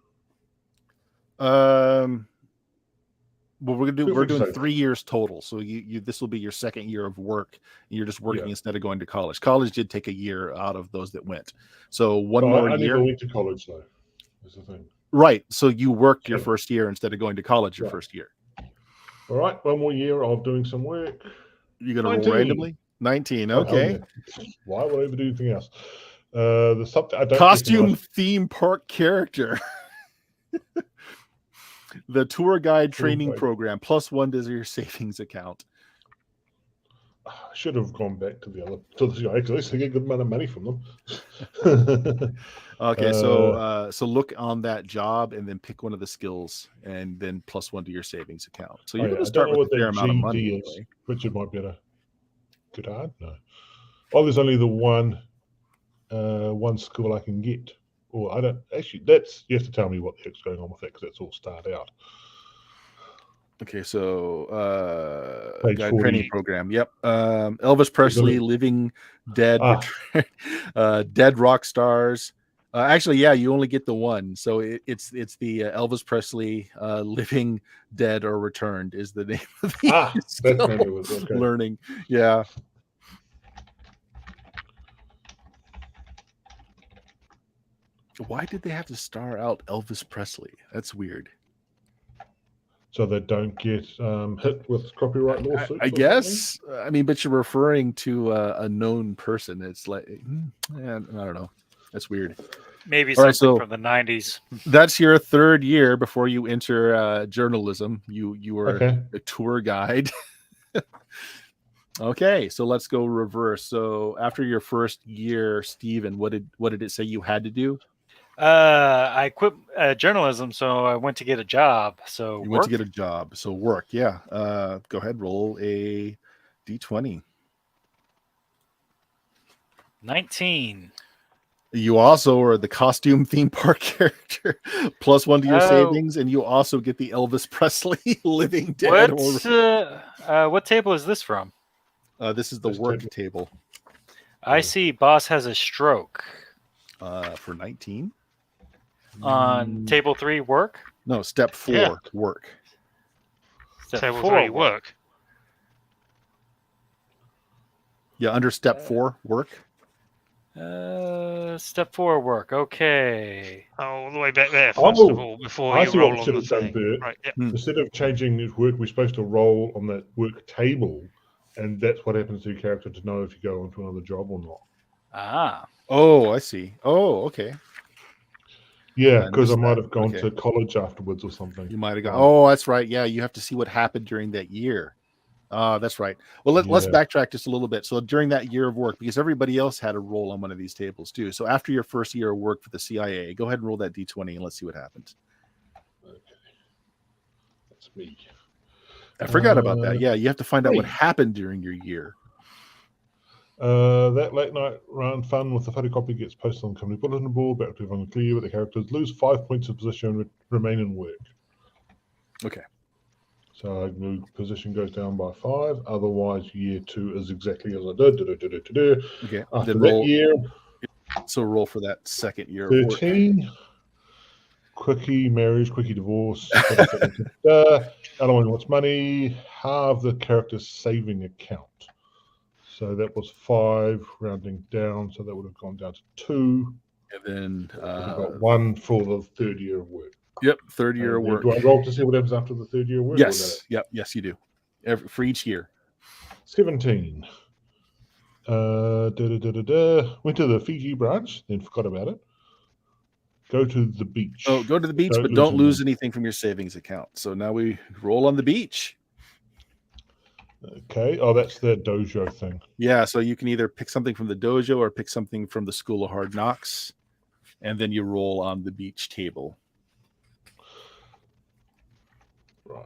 Well, we're doing 3 years total. So this will be your second year of work. And you're just working instead of going to college. College did take a year out of those that went. So one more year. I never went to college though. That's the thing. Right. So you worked your first year instead of going to college your first year. All right, 1 more year of doing some work. You're going to roll randomly? 19. Okay. Why would I ever do anything else? The something I don't costume theme park character. The tour guide training program +1 to your savings account. I should have gone back to the other guy because I used to get a good amount of money from them. Okay, so look on that job and then pick one of the skills and then +1 to your savings account. So you're going to start with a fair amount of money. Anyway. Richard might be able to get hard. No. Oh, there's only the one school I can get. Or I don't actually. You have to tell me what the heck's going on with that because that's all started out. Okay, so guide training program. Yep. Elvis Presley, Living Dead, Dead Rock Stars. Actually, yeah, you only get the one. So it's the Elvis Presley, Living Dead or Returned is the name of the skill learning. Yeah. Why did they have to star out Elvis Presley? That's weird. So they don't get hit with copyright lawsuits? I guess. I mean, but you're referring to a known person. It's like, I don't know. That's weird. Maybe something from the 90s. That's your 3rd year before you enter journalism. You were a tour guide. Okay, so let's go reverse. So after your first year, Steven, what did it say you had to do? I quit journalism, so I went to get a job. So you went to get a job. So work, yeah. Go ahead, roll a D20. 19. You also are the costume theme park character. +1 to your savings, and you also get the Elvis Presley Living Dead. What table is this from? This is the work table. I see boss has a stroke. For 19. On table 3, work? No, step 4, work. Table 3, work. Yeah, under step 4, work. Step 4, work. Okay. All the way back there, first of all, before you roll on the thing. Right, Instead of changing his work, we're supposed to roll on that work table, and that's what happens to your character to know if you go on to another job or not. Ah. Oh, I see. Oh, okay. Yeah, because I might have gone to college afterwards or something. You might have gone. Oh, that's right. Yeah, you have to see what happened during that year. That's right. Well, let's backtrack just a little bit. So during that year of work, because everybody else had a role on one of these tables too. So after your first year of work for the CIA, go ahead and roll that D20 and let's see what happens. Okay. That's me. I forgot about that. Yeah, you have to find out what happened during your year. That late night round fun with the photocopy gets posted on the company bulletin board. Back to everyone clear with the characters. Lose 5 points of position. Remain in work. Okay. So the position goes down by 5. Otherwise, year 2 is exactly as I did. Okay. After Then that roll. year, So roll for that second year of work. 13. Quickie marriage, quickie divorce. Other one wants money. Halve the character's saving account. So that was 5, rounding down. So that would have gone down to 2. And then We've got 1 for the third year of work. Yep, third year of work. Do I roll to see what happens after the third year of work? Yes. Yep. Yes, you do. For each year. 17. Went to the Fiji branch, then forgot about it. Go to the beach. Oh, go to the beach, but don't lose anything from your savings account. So now we roll on the beach. Okay. Oh, that's the dojo thing. Yeah, so you can either pick something from the dojo or pick something from the School of Hard Knocks, and then you roll on the beach table. Right.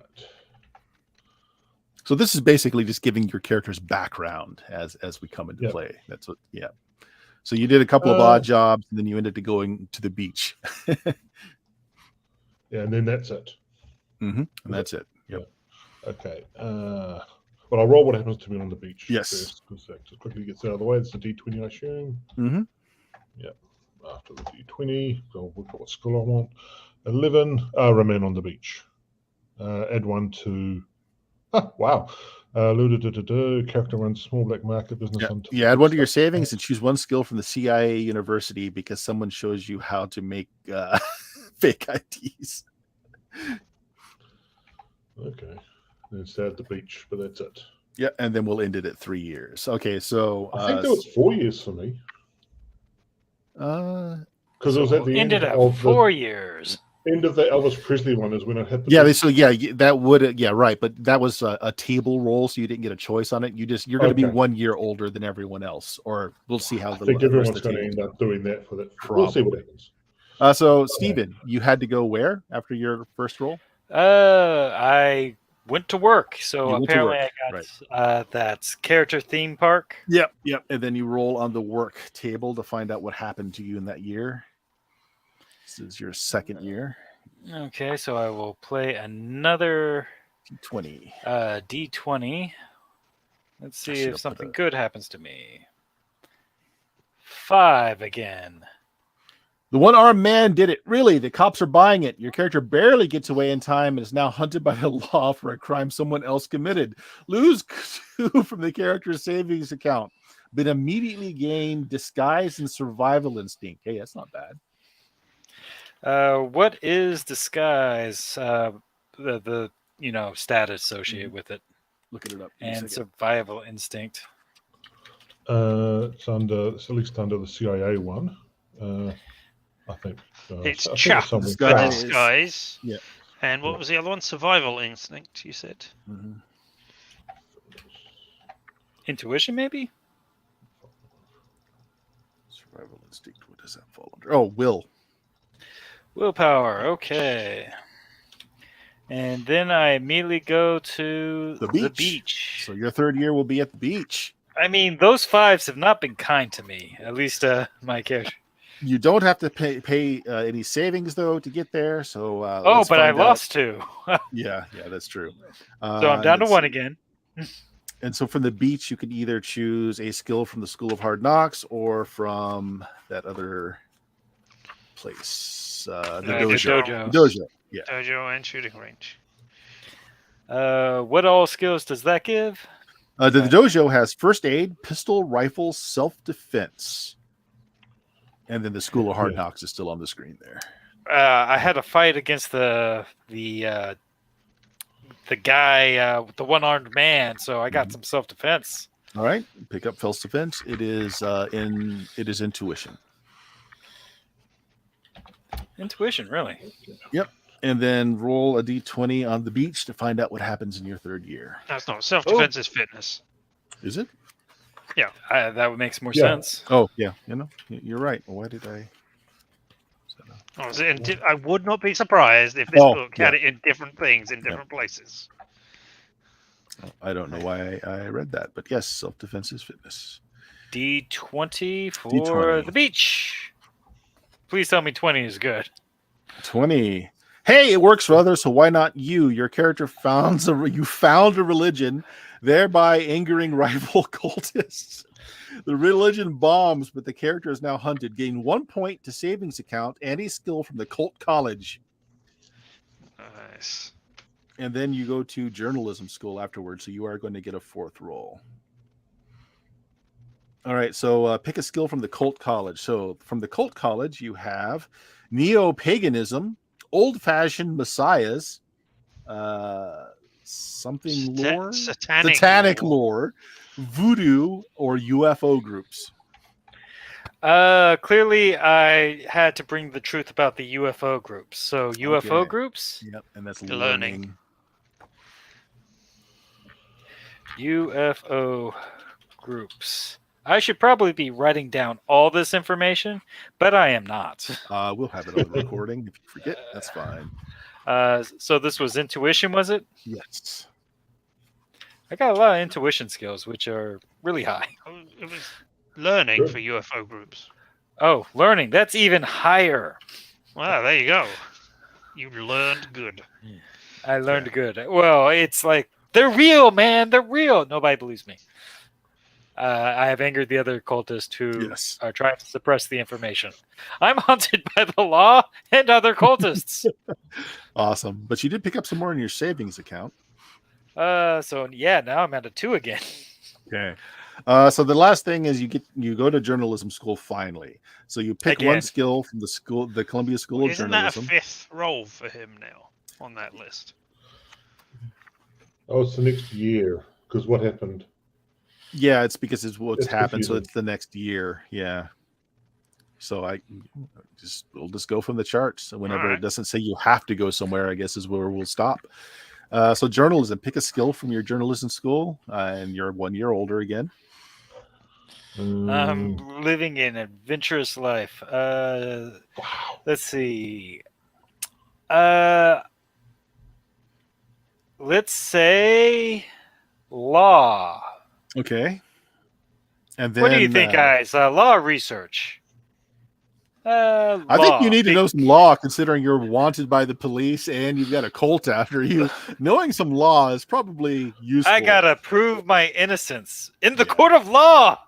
So this is basically just giving your character's background as we come into Yep. play. That's what. Yeah. So you did a couple of odd jobs, and then you ended up going to the beach. Yeah, and then that's it. And that's it. Yep. Okay. Well, I'll roll what happens to me on the beach. Yes. First, because that just quickly gets out of the way. It's a D20, I assume. Mm-hmm. Yep. After the D20, I'll look at what skill I want. 11. Remain on the beach. Add 1 to. Wow. Character runs small black market business. Add 1 to your savings and choose 1 skill from the CIA University because someone shows you how to make fake IDs. Okay. Then stay at the beach, but that's it. Yeah, and then we'll end it at 3 years. Okay, so I think that was 4 years for me. Because it was at the end of 4 years. End of the Elvis Presley one is when I hit the that would right, but that was a table roll, so you didn't get a choice on it. You're going to be 1 year older than everyone else, or we'll see how. I think everyone's going to end up doing that for that. Probably. We'll see what happens. So Stephen, you had to go where after your first roll? I went to work, so apparently I got that's character theme park. Yep, and then you roll on the work table to find out what happened to you in that year. This is your second year. Okay, so I will play another D20. D20. Let's see if something good happens to me. 5 again. The one-armed man did it. Really, the cops are buying it. Your character barely gets away in time and is now hunted by the law for a crime someone else committed. Lose 2 from the character's savings account, but immediately gain disguise and survival instinct. Hey, that's not bad. What is disguise? The status associated with it. Looking it up. And survival instinct. It's at least under the CIA one. I think it's Chuck. Disguise. Yeah. And what was the other one? Survival instinct. You said. Mm-hmm. Intuition, maybe. Survival instinct. What does that fall under? Oh, will. Willpower. Okay. And then I immediately go to the beach. So your third year will be at the beach. I mean, those 5s have not been kind to me. At least my character. You don't have to pay any savings though to get there. So but I lost 2. yeah, that's true. So I'm down to 1 again. And so from the beach, you can either choose a skill from the School of Hard Knocks or from that other place, the dojo. Dojo, yeah. Dojo and shooting range. What all skills does that give? The dojo has first aid, pistol, rifle, self-defense. And then the School of Hard Knocks is still on the screen there. I had a fight against the guy with the one-armed man, so I got some self-defense. All right, pick up self-defense. It is intuition. Intuition, really? Yep. And then roll a d20 on the beach to find out what happens in your third year. That's not self-defense. Is fitness. Is it? Yeah, that makes more sense. Oh, yeah. You're right. Why did I? I would not be surprised if this book had it in different things in different places. I don't know why I read that, but yes, self-defense is fitness. D20 for the beach. Please tell me 20 is good. 20. Hey, it works for others, so why not you? Your character found a religion, thereby angering rival cultists. The religion bombs, but the character is now hunted. Gain 1 point to savings account and a skill from the cult college. Nice. And then you go to journalism school afterwards, so you are going to get a 4th roll. All right, so pick a skill from the cult college. So from the cult college, you have neo-paganism, old-fashioned messiahs, something lore, satanic lore, voodoo, or UFO groups. Clearly, I had to bring the truth about the UFO groups. So UFO groups. Yep, and that's learning. UFO groups. I should probably be writing down all this information, but I am not. We'll have it on the recording. If you forget, that's fine. So this was intuition, was it? Yes. I got a lot of intuition skills, which are really high. It was learning for UFO groups. Oh, learning. That's even higher. Wow, there you go. You learned good. I learned good. Well, it's like, they're real, man. They're real. Nobody believes me. I have angered the other cultists who are trying to suppress the information. I'm hunted by the law and other cultists. Awesome. But you did pick up some more in your savings account. So yeah, now I'm at a 2 again. Okay. So the last thing is you go to journalism school finally. So you pick one skill from the Columbia School of Journalism. Isn't that a 5th role for him now on that list? Oh, it's the next year. Because what happened? Yeah, it's because it's what's happened. Confusing. So it's the next year. Yeah. So we'll just go from the charts. So whenever it doesn't say you have to go somewhere, I guess is where we'll stop. So journalism, pick a skill from your journalism school, and you're 1 year older again. I'm living an adventurous life. Let's see. Let's say law. Okay. And then what do you think, guys? Law research. I think you need to know some law, considering you're wanted by the police and you've got a cult after you. Knowing some law is probably useful. I gotta prove my innocence in the court of law.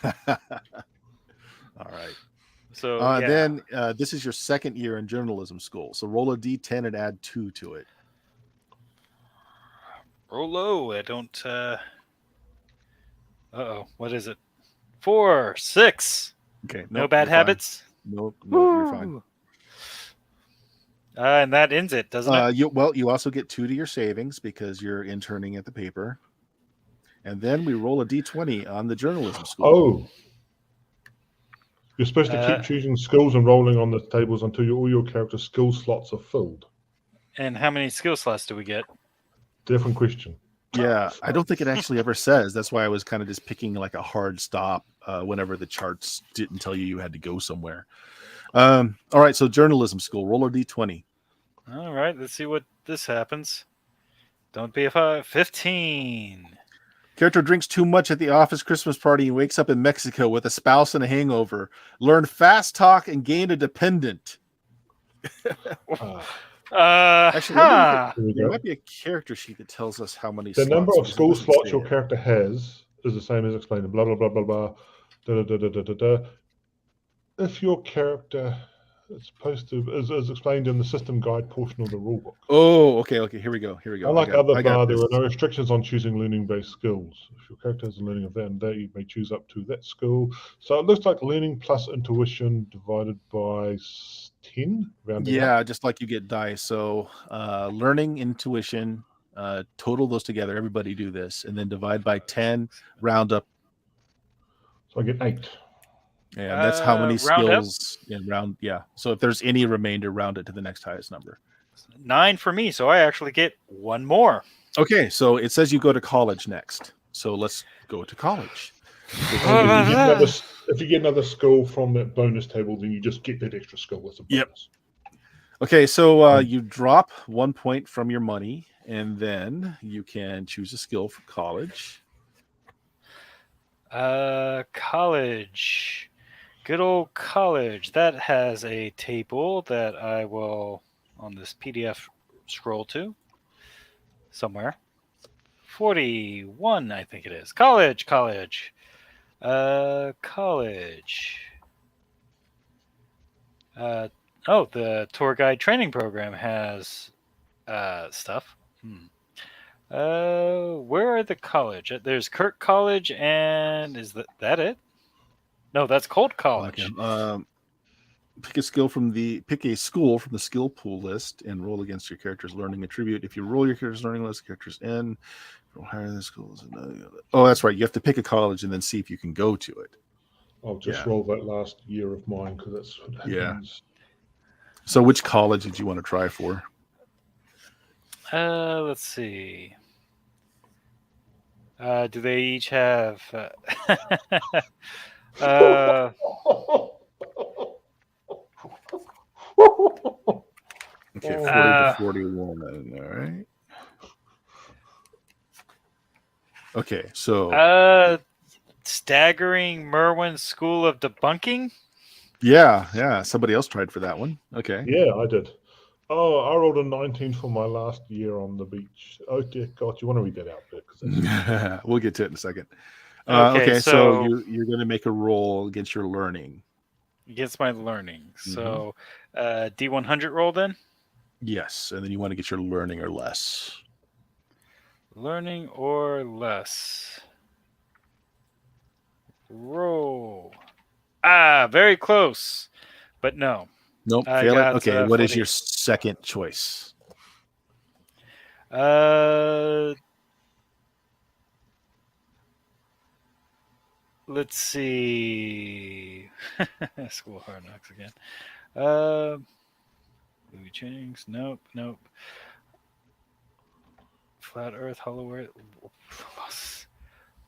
All right. So then this is your 2nd year in journalism school. So roll a d10 and add 2 to it. Roll low. I don't. What is it? 4, 6. Okay. No bad habits. Nope, you're fine. And that ends it, doesn't it? You also get 2 to your savings because you're interning at the paper. And then we roll a d20 on the journalism school. Oh. You're supposed to keep choosing skills and rolling on the tables until all your character skill slots are filled. And how many skill slots do we get? Different question. Yeah, I don't think it actually ever says. That's why I was kind of just picking like a hard stop whenever the charts didn't tell you had to go somewhere. All right, so journalism school, roll a d20. All right, let's see what this happens. Don't be a 15. Character drinks too much at the office Christmas party and wakes up in Mexico with a spouse and a hangover. Learn fast talk and gain a dependent. Actually, there might be a character sheet that tells us how many. The number of school slots your character has is the same as explained. Blah blah blah blah blah. Da, da, da, da, da, da. If your character is supposed to, as explained in the system guide portion of the rulebook. Oh, okay. Here we go. Unlike other bar, there are no restrictions on choosing learning-based skills. If your character has a learning of that and that, you may choose up to that skill. So it looks like learning plus intuition divided by 10. Yeah, just like you get dice. So learning, intuition, total those together. Everybody do this, and then divide by 10. Round up. So I get 8. Yeah, and that's how many skills in round. Yeah. So if there's any remainder, round it to the next highest number. 9 for me, so I actually get 1 more. Okay, so it says you go to college next. So let's go to college. If you get another skill from that bonus table, then you just get that extra skill. That's a bonus. Yep. Okay, so you drop 1 point from your money, and then you can choose a skill for college. College. Good old college. That has a table that I will on this PDF scroll to somewhere. 41, I think it is. College. College. Oh, the tour guide training program has stuff. Where are the college? There's Kirk College, and is that it? No, that's Colt College. Okay. Pick a school from the skill pool list and roll against your character's learning attribute. If you roll your character's learning list, character's N, roll higher than the schools. Oh, that's right. You have to pick a college and then see if you can go to it. I'll just roll that last year of mine because that's what happens. So which college did you want to try for? Let's see. Do they each have Okay, 40 to 41. All right. Okay, so Staggering Merwin School of Debunking? Yeah. Somebody else tried for that one. Okay. Yeah, I did. Oh, I rolled a 19 for my last year on the beach. Oh dear God, you want to read that out there? We'll get to it in a second. Okay, so you're going to make a roll against your learning. Against my learning. So D100 roll then? Yes, and then you want to get your learning or less. Learning or less. Roll. Very close, but no. Nope, fail it. Okay, what is your second choice? Let's see. School of Hard Knocks again. Louis Chang's. Nope. Flat Earth, Hollow Earth.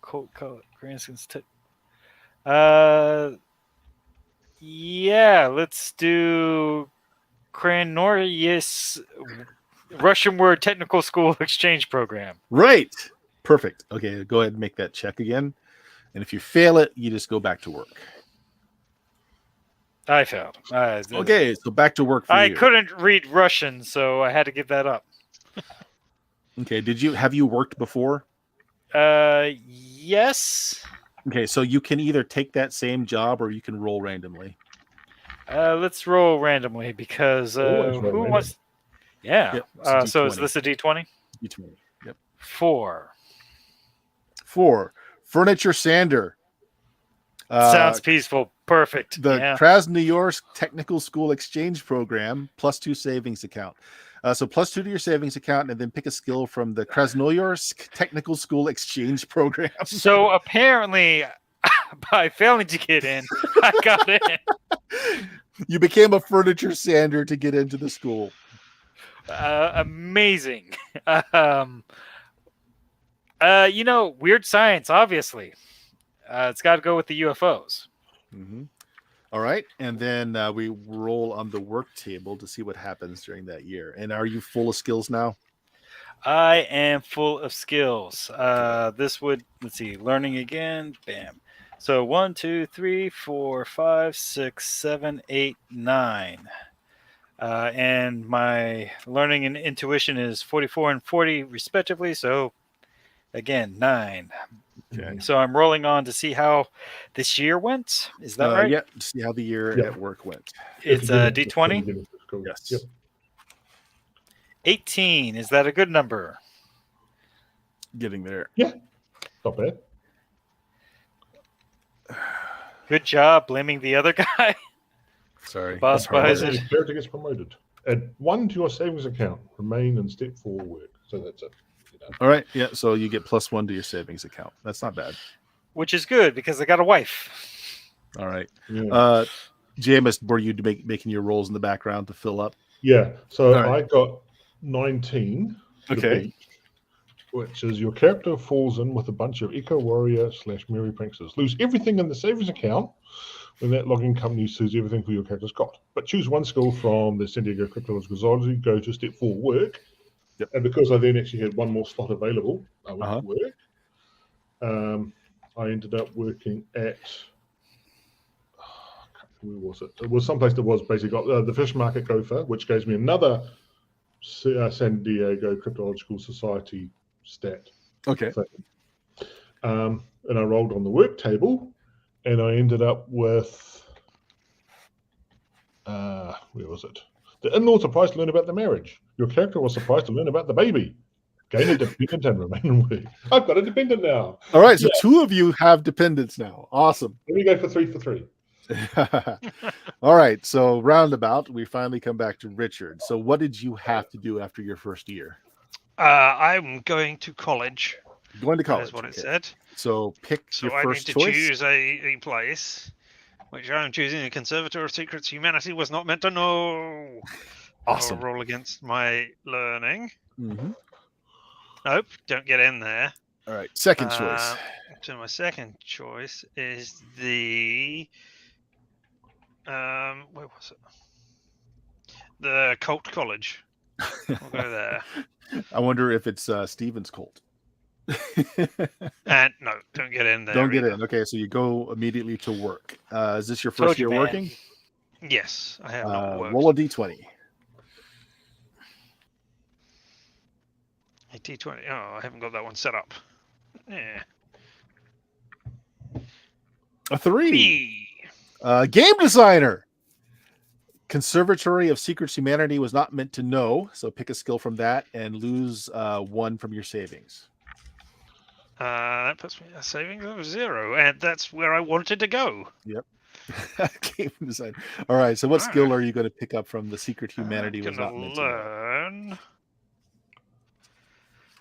Colt Granson's tip. Yeah, let's do Kranorius Russian Word Technical School Exchange Program. Right. Perfect. Okay, go ahead and make that check again. And if you fail it, you just go back to work. I failed. Okay, so back to work for you. I couldn't read Russian, so I had to give that up. Okay, have you worked before? Yes. Okay, so you can either take that same job or you can roll randomly. Let's roll randomly because who wants? Yeah. Yep, so is this a D20? D20. Yep. 4. Furniture sander. Sounds peaceful. Perfect. The Krasnoyarsk Technical School Exchange Program, +2 savings account. So +2 to your savings account, and then pick a skill from the Krasnoyarsk Technical School Exchange Program. So apparently, by failing to get in, I got in. You became a furniture sander to get into the school. Amazing. Weird science, obviously. It's got to go with the UFOs. Mm-hmm. All right. And then we roll on the work table to see what happens during that year. And are you full of skills now? I am full of skills. Let's see, learning again. Bam. So 1, 2, 3, 4, 5, 6, 7, 8, 9. And my learning and intuition is 44 and 40 respectively. So again, 9. Okay. So I'm rolling on to see how this year went. Is that right? Yeah. To see how the year at work went. It's a D20? Yes. Yep. 18. Is that a good number? Getting there. Yeah. Not bad. Good job blaming the other guy. Sorry. Boss buys it. Character gets promoted. Add 1 to your savings account. Remain and step 4 work. So that's it. All right. Yeah. So you get +1 to your savings account. That's not bad. Which is good because I got a wife. All right. Yeah. Jameis, were you making your rolls in the background to fill up? Yeah. So right. I got 19. Okay. Which is your character falls in with a bunch of eco warrior / Mary pranksters. Lose everything in the savings account when that logging company sees everything for your character's got. But choose 1 skill from the San Diego Cryptological Zoology, go to step 4 work. Yep. And because I then actually had 1 more slot available, I went to work. I ended up working at, I can't where was it? It was someplace that was basically got the Fish Market Gopher, which gives me another San Diego Cryptological Society stat. Okay. And I rolled on the work table, and I ended up with where was it? The in-laws surprised to learn about the marriage. Your character was surprised to learn about the baby. Gain a dependent and remain away. I've got a dependent now. All right, so 2 of you have dependents now. Awesome. Let me go for 3 for 3. All right, so roundabout, we finally come back to Richard. So what did you have to do after your first year? I'm going to college. Going to college. That's what it okay. said. So pick So your I need first to choice. choose a place, which I'm choosing. The Conservator of Secrets Humanity was not meant to know. Awesome. I'll roll against my learning. Mm-hmm. Nope, don't get in there. All right, second choice. So my second choice is the where was it? The Cult College. We'll go there. I wonder if it's Stephen's cult. And no, don't get in there. Don't get either. in. Okay, so you go immediately to work. Is this your Told first you, year man. working? Yes, I have not worked. Roll a d20. A D20. Oh, I haven't got that one set up. Yeah. A 3. B. Game designer. Conservatory of Secrets Humanity was not meant to know. So pick a skill from that and lose 1 from your savings. That puts me a savings of 0, and that's where I wanted to go. Yep. Game design. All right. So what skill are you going to pick up from the Secret Humanity was not meant to know? Learn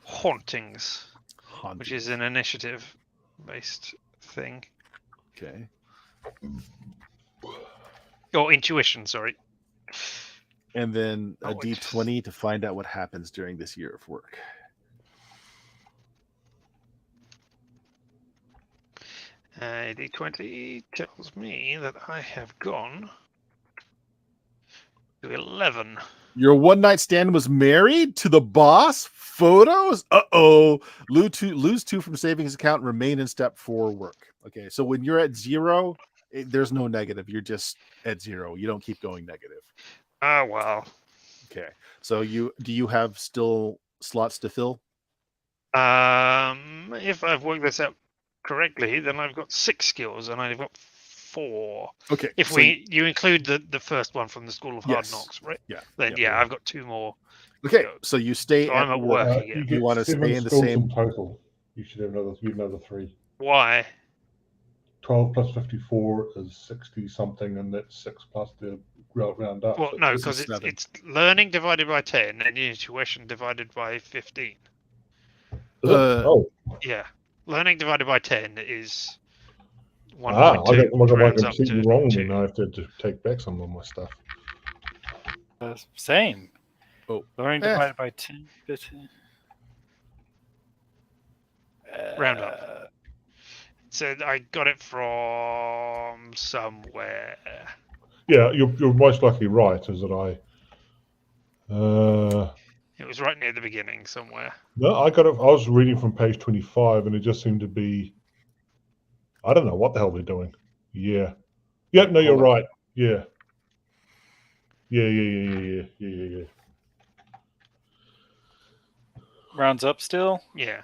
Hauntings, Haunting. which is an initiative-based thing. Okay. Or intuition, sorry. And then a Oh, wait. d20 to find out what happens during this year of work. A D20 tells me that I have gone to 11. Your one night stand was married to the boss? Photos? Uh-oh. Lose 2 from savings account, remain in step 4 work. Okay, so when you're at 0, there's no negative. You're just at 0. You don't keep going negative. Oh, wow. Okay, so do you have still slots to fill? If I've worked this out correctly, then I've got 6 skills, and I've got 4. Okay. If so you include the first one from the School of Hard Yes. Knocks, right? Yeah. Then yeah, I've got 2 more. Okay, so you stay So at I'm at work. work again. You want to 7 stay in the skills same. in total. You should have another 3. Why? 12 plus 54 is 60 something, and that's 6 plus the round up. Well, So no, this is because 7. it's learning divided by 10 and intuition divided by 15. is it? Yeah, learning divided by 10 is 1.2. I got my rounds up completely to wrong, 2. and I have to take back some of my stuff. Same. Oh. Learning divided by 10. Round up. So I got it from somewhere. Yeah, you're most likely right. Is that I? It was right near the beginning somewhere. No, I got it. I was reading from page 25, and it just seemed to be. I don't know what the hell they're doing. Yeah. Yep. No, you're Hold on. right. Yeah. Yeah. Rounds up still. Yeah.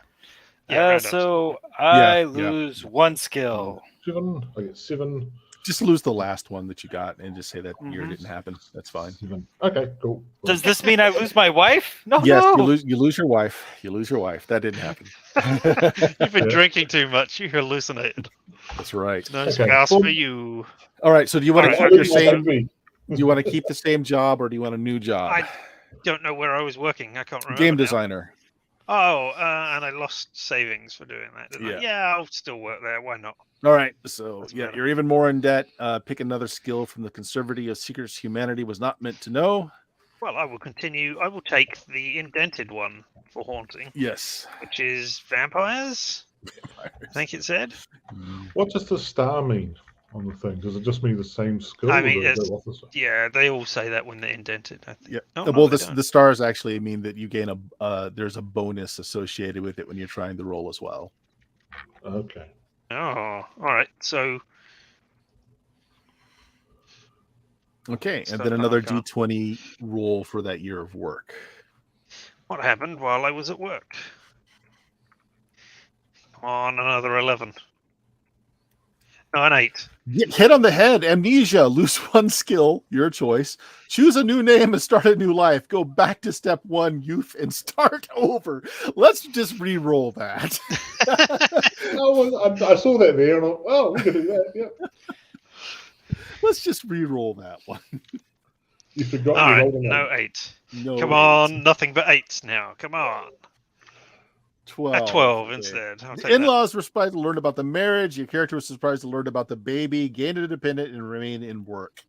round up. So I Yeah. lose 1 skill. 7. I get 7. Just lose the last one that you got and just say that year Mhm. didn't happen. That's fine. 7. Okay, cool. Does this mean I lose my wife? No, Yes, no. you lose your wife. You lose your wife. That didn't happen. You've been Yeah. drinking too much. You hallucinated. That's right. No Okay. spouse Well- for you. All right. So do you want to All keep right, the I'll same? Maybe. Do you want to keep the same job or do you want a new job? I don't know where I was working. I can't remember. Game now. designer. Oh, and I lost savings for doing that. Didn't I? Yeah. Yeah, I'll still work there. Why not? All right. So That's yeah, better. you're even more in debt. Pick another skill from the Conservative of Secrets Humanity was not meant to know. Well, I will continue. I will take the indented one for haunting, Yes. which is vampires. I think it said. What does the star mean on the thing? Does it just mean the same skill? I or mean, does it it's- go off the side? Yeah, they all say that when they're indented. I think. Yeah. Oh, no, well, they the don't. stars actually mean that you gain there's a bonus associated with it when you're trying to roll as well. Okay. Oh, all right. So Okay, and Stuff then that another I can't. D20 roll for that year of work. What happened while I was at work? Come on, another 11. No, an 8. Get hit on the head, amnesia, lose one skill, your choice. Choose a new name and start a new life. Go back to step 1, youth, and start over. Let's just re-roll that. I saw that there, and I thought, oh, we can do that. Yeah. Let's just re-roll that one. You forgot. All you right, rolled a no nine. 8. No, Come 8. on, nothing but 8s now. Come on. 12. 12 Okay. instead. I'll The take that. in-laws were surprised to learn about the marriage. Your character was surprised to learn about the baby, gain a dependent, and remain in work.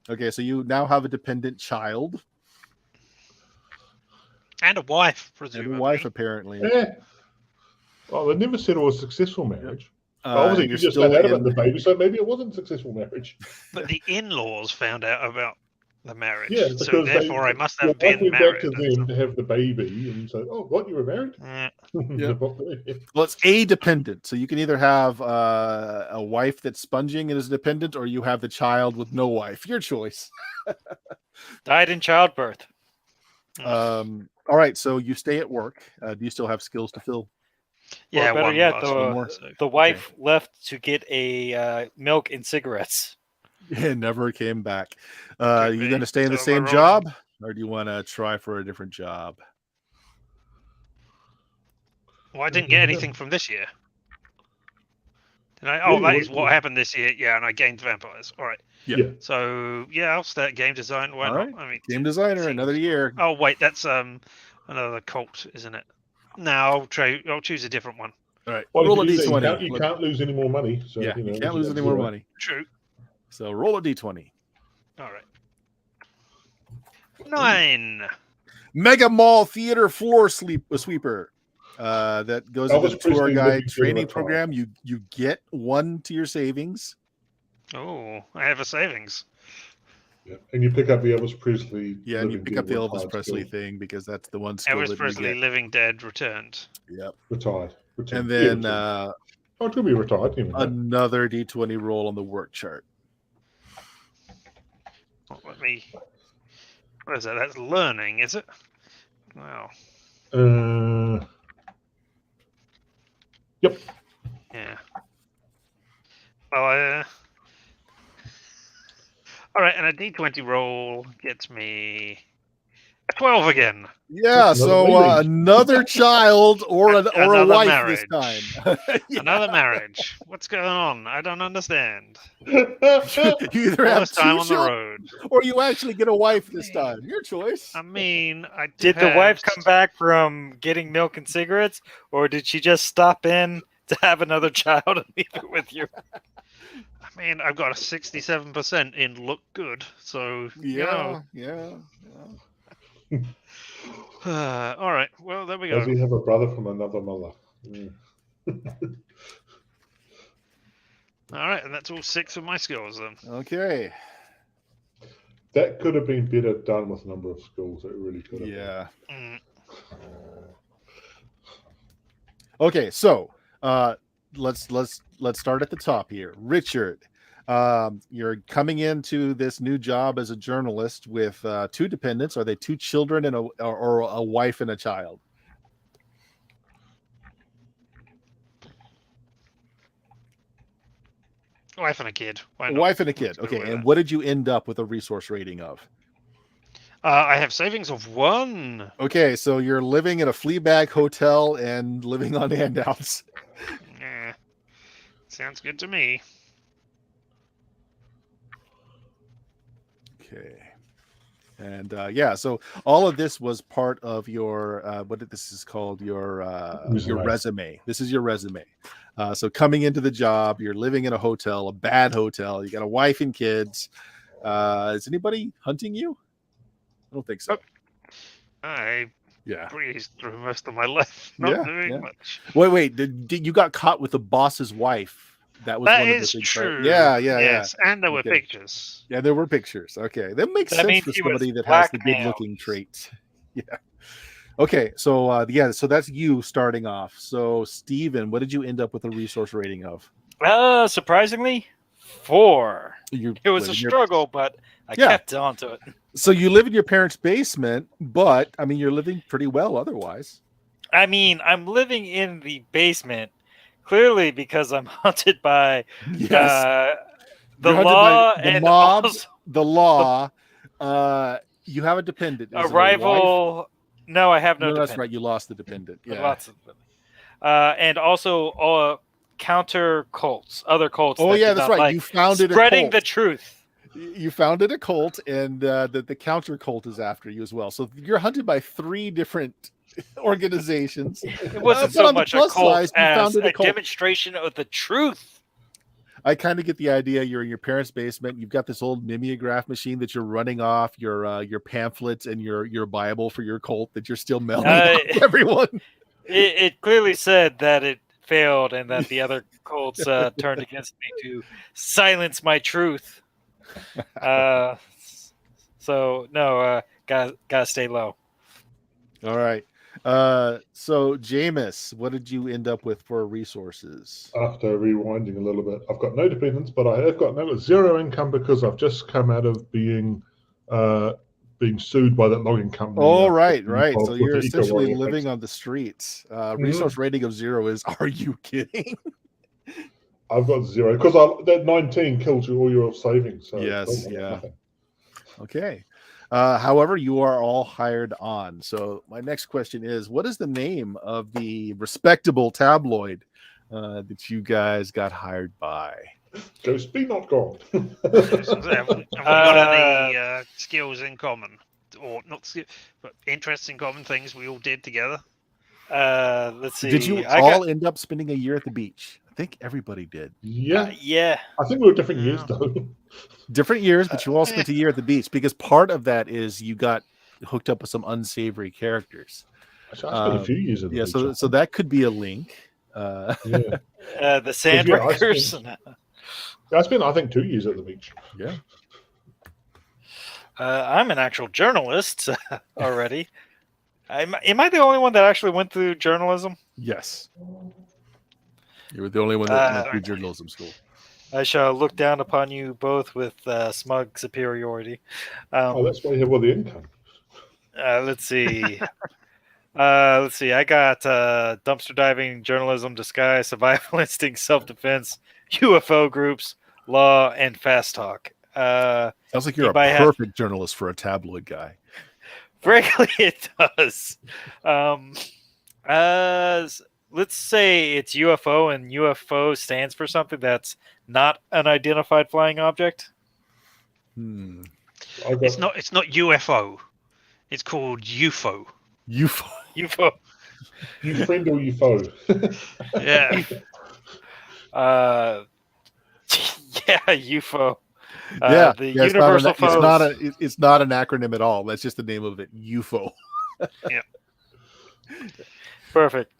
Okay, so you now have a dependent child And a wife, and presumably. a wife, apparently. Yeah. Well, they never said it was a successful marriage. and Obviously, you you're just still found out about in- the baby, so maybe it wasn't a successful marriage. But the in-laws found out about the marriage. Yeah, so because therefore I must your have wife been went married. back to them to have the baby, and said, "Oh, what? You were married?" Yeah. Well, it's a dependent. So you can either have a wife that's sponging and is dependent, or you have the child with no wife. Your choice. Died in childbirth. All right, so you stay at work. Do you still have skills to fill? Yeah, Or better one yet, last one more, the, so. the wife left to get a milk and cigarettes. It never came back. Could Are you be. going to stay in the So am I same rolling? job, or do you want to try for a different job? Well, I didn't get anything from this year. Did I? Oh, Yeah, that you is would- what happened this year. Yeah, and I gained vampires. All right. Yeah. So yeah, I'll start game design. Why All not? right. I mean, Game designer, seems- another year. Oh wait, that's another cult, isn't it? No, I'll choose a different one. All right, Well, roll a if you do that, d20. you can't lose any more money. So, yeah, you know, you can't once lose get any more zero. money. True. So roll a d20. All right. 9. Mega Mall Theater Floor Sweeper. That goes into Elvis the tour Presley guide living training theater program. You get 1 to your savings. Oh, I have a savings. Yeah. And you pick up the Elvis Presley. Yeah, and you living pick up the deal Elvis retired Presley skill. thing because that's the one skill Elvis that Presley, you get. Living Dead, returned. Yep. Retired. And Yeah, then retired. Oh, it could be retired. You know. another d20 roll on the work chart. Oh, let me. What is that? That's learning, is it? Wow. Yep. Yeah. Well, all right, and a d20 roll gets me a 12 again. Yeah, That's so another baby. another child or a Another wife marriage. this time. Yeah. Another marriage. What's going on? I don't understand. You either All have this time 2 on the children, road. or you actually get a wife this time. Your choice. I mean, I Did the wife come back from getting milk and cigarettes, or did she just stop in to have another child and leave it with you? I mean, I've got a 67% in look good, so you know. Yeah. All right. Well, there we Does go. he have a brother from another mother? Mm. All right, and that's all 6 of my skills then. Okay. That could have been better done with a number of schools. It really could have. Yeah. Mm. Okay, so let's start at the top here. Richard, you're coming into this new job as a journalist with 2 dependents. Are they 2 children and or a wife and a child? Wife and a kid. Why A not? wife and a Let's kid. go Okay, with and that. what did you end up with a resource rating of? I have savings of 1. Okay, so you're living in a flea bag hotel and living on handouts. Yeah. Sounds good to me. Okay. And yeah, so all of this was part of your this is called your resume. This is your resume. So coming into the job, you're living in a hotel, a bad hotel. You got a wife and kids. Is anybody hunting you? I don't think so. I Yeah. breezed through most of my life, not doing much. Wait. Did you got caught with the boss's wife? That was That one of is the things. true. Right? Yeah. Yes, and there were Okay. pictures. Yeah, there were pictures. Okay, that makes That sense means for he was somebody that has the blackmailed. good-looking traits. Yeah. Okay, so so that's you starting off. So Steven, what did you end up with a resource rating of? Surprisingly, 4. You It was live a in your- struggle, but I Yeah. kept on to it. So you live in your parents' basement, but I mean, you're living pretty well otherwise. I mean, I'm living in the basement, clearly because I'm haunted by Yes. the You're hunted by law the and mobs, also the law. You have a dependent. a Is it a wife? rival. No, I have no No, that's dependent. right. You lost the dependent. Yeah. Lots of them. And also counter cults, other cults. Oh that yeah, did that's not right. like You founded spreading a the cult. truth. You founded a cult, and the counter cult is after you as well. So you're hunted by 3 different organizations. It wasn't but so on the much a plus cult side, you as founded a a cult. demonstration of the truth. I kind of get the idea. You're in your parents' basement. You've got this old mimeograph machine that you're running off your pamphlets and your Bible for your cult that you're still mailing out to everyone. It clearly said that it failed and that the other cults turned against me to silence my truth. So no, gotta stay low. All right. So Jameis, what did you end up with for resources? After rewinding a little bit, I've got no dependents, but I have got 0 income because I've just come out of being sued by that logging company. Oh, right. So with you're the essentially eco-warrior living things. on the streets. Resource rating of 0 is, are you kidding? I've got 0 because that 19 kills you all your savings. So Yes, I've got yeah. nothing. Okay. However, you are all hired on. So my next question is, what is the name of the respectable tabloid that you guys got hired by? Ghost be not God. Have we got any skills in common, or not, but interests in common, things we all did together? Let's see. Did you all end up spending a year at the beach? I think everybody did. Yeah. Yeah. I think we were different years though. Different years, but you all spent a year at the beach because part of that is you got hooked up with some unsavory characters. Actually, I spent a few years at the beach. So that could be a link. Yeah. The Sandwreckers. I spent, I think, 2 years at the beach. Yeah. I'm an actual journalist already. Am I the only one that actually went through journalism? Yes. You were the only one that went through journalism school. I shall look down upon you both with smug superiority. That's why you have all the income. Let's see. I got dumpster diving, journalism, disguise, survival instinct, self-defense, UFO groups, law, and fast talk. Sounds like you're a perfect journalist for a tabloid guy. Frankly, it does. Let's say it's UFO, and UFO stands for something that's not an identified flying object. It's not UFO. It's called UFO. UFO. You friend or you foe? Yeah. Yeah, UFO. The universal foes. It's not an acronym at all. That's just the name of it. UFO. Yeah. Perfect.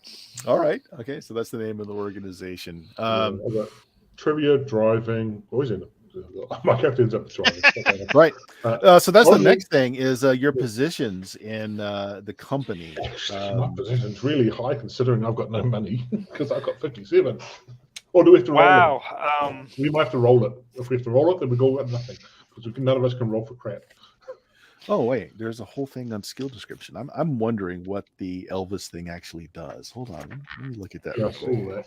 All right. Okay. So that's the name of the organization. I've got trivia, driving. Always in it. My character ends up driving. Right. So that's the next thing is your positions in the company. My position's really high considering I've got no money because I've got 57. Or do we have to roll it? We might have to roll it. If we have to roll it, then we go with nothing because none of us can roll for crap. Oh wait, there's a whole thing on skill description. I'm wondering what the Elvis thing actually does. Hold on, let me look at that. Yeah, I see that.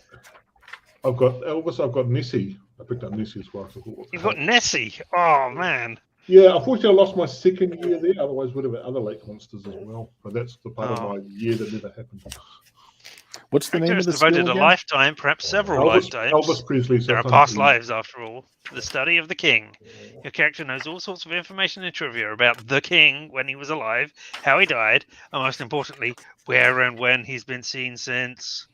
I've got Elvis. I've got Nessie. I picked up Nessie as well. You've got Nessie. Oh man. Yeah, unfortunately, I lost my second year there. Otherwise, would have had other lake monsters as well. But that's the part of my year that never happened. What's the name of the devoted skill a again? lifetime, perhaps several lifetimes. Elvis Presley. There are past lives, after all. The study of the king. Your character knows all sorts of information and trivia about the king when he was alive, how he died, and most importantly, where and when he's been seen since.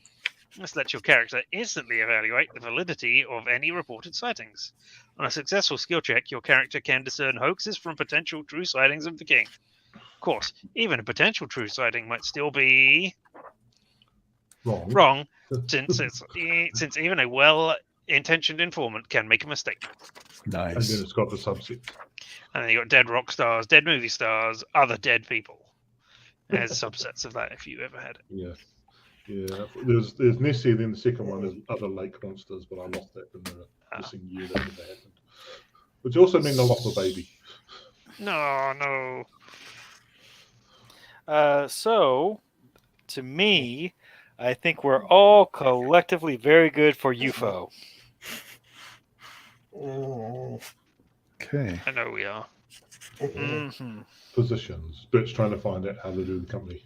This lets your character instantly evaluate the validity of any reported sightings. On a successful skill check, your character can discern hoaxes from potential true sightings of the king. Of course, even a potential true sighting might still be wrong since even a well-intentioned informant can make a mistake. Nice. And then it's got the subset. And then you got dead rock stars, dead movie stars, other dead people as subsets of that if you ever had it. Yeah. Yeah, there's Nessie, then the second one is other lake monsters, but I lost that in the missing year that never happened. Which also meant I lost a baby. No. So, to me, I think we're all collectively very good for UFO. Okay. I know we are. Mm-hmm. Positions. Bert's trying to find out how to do the company.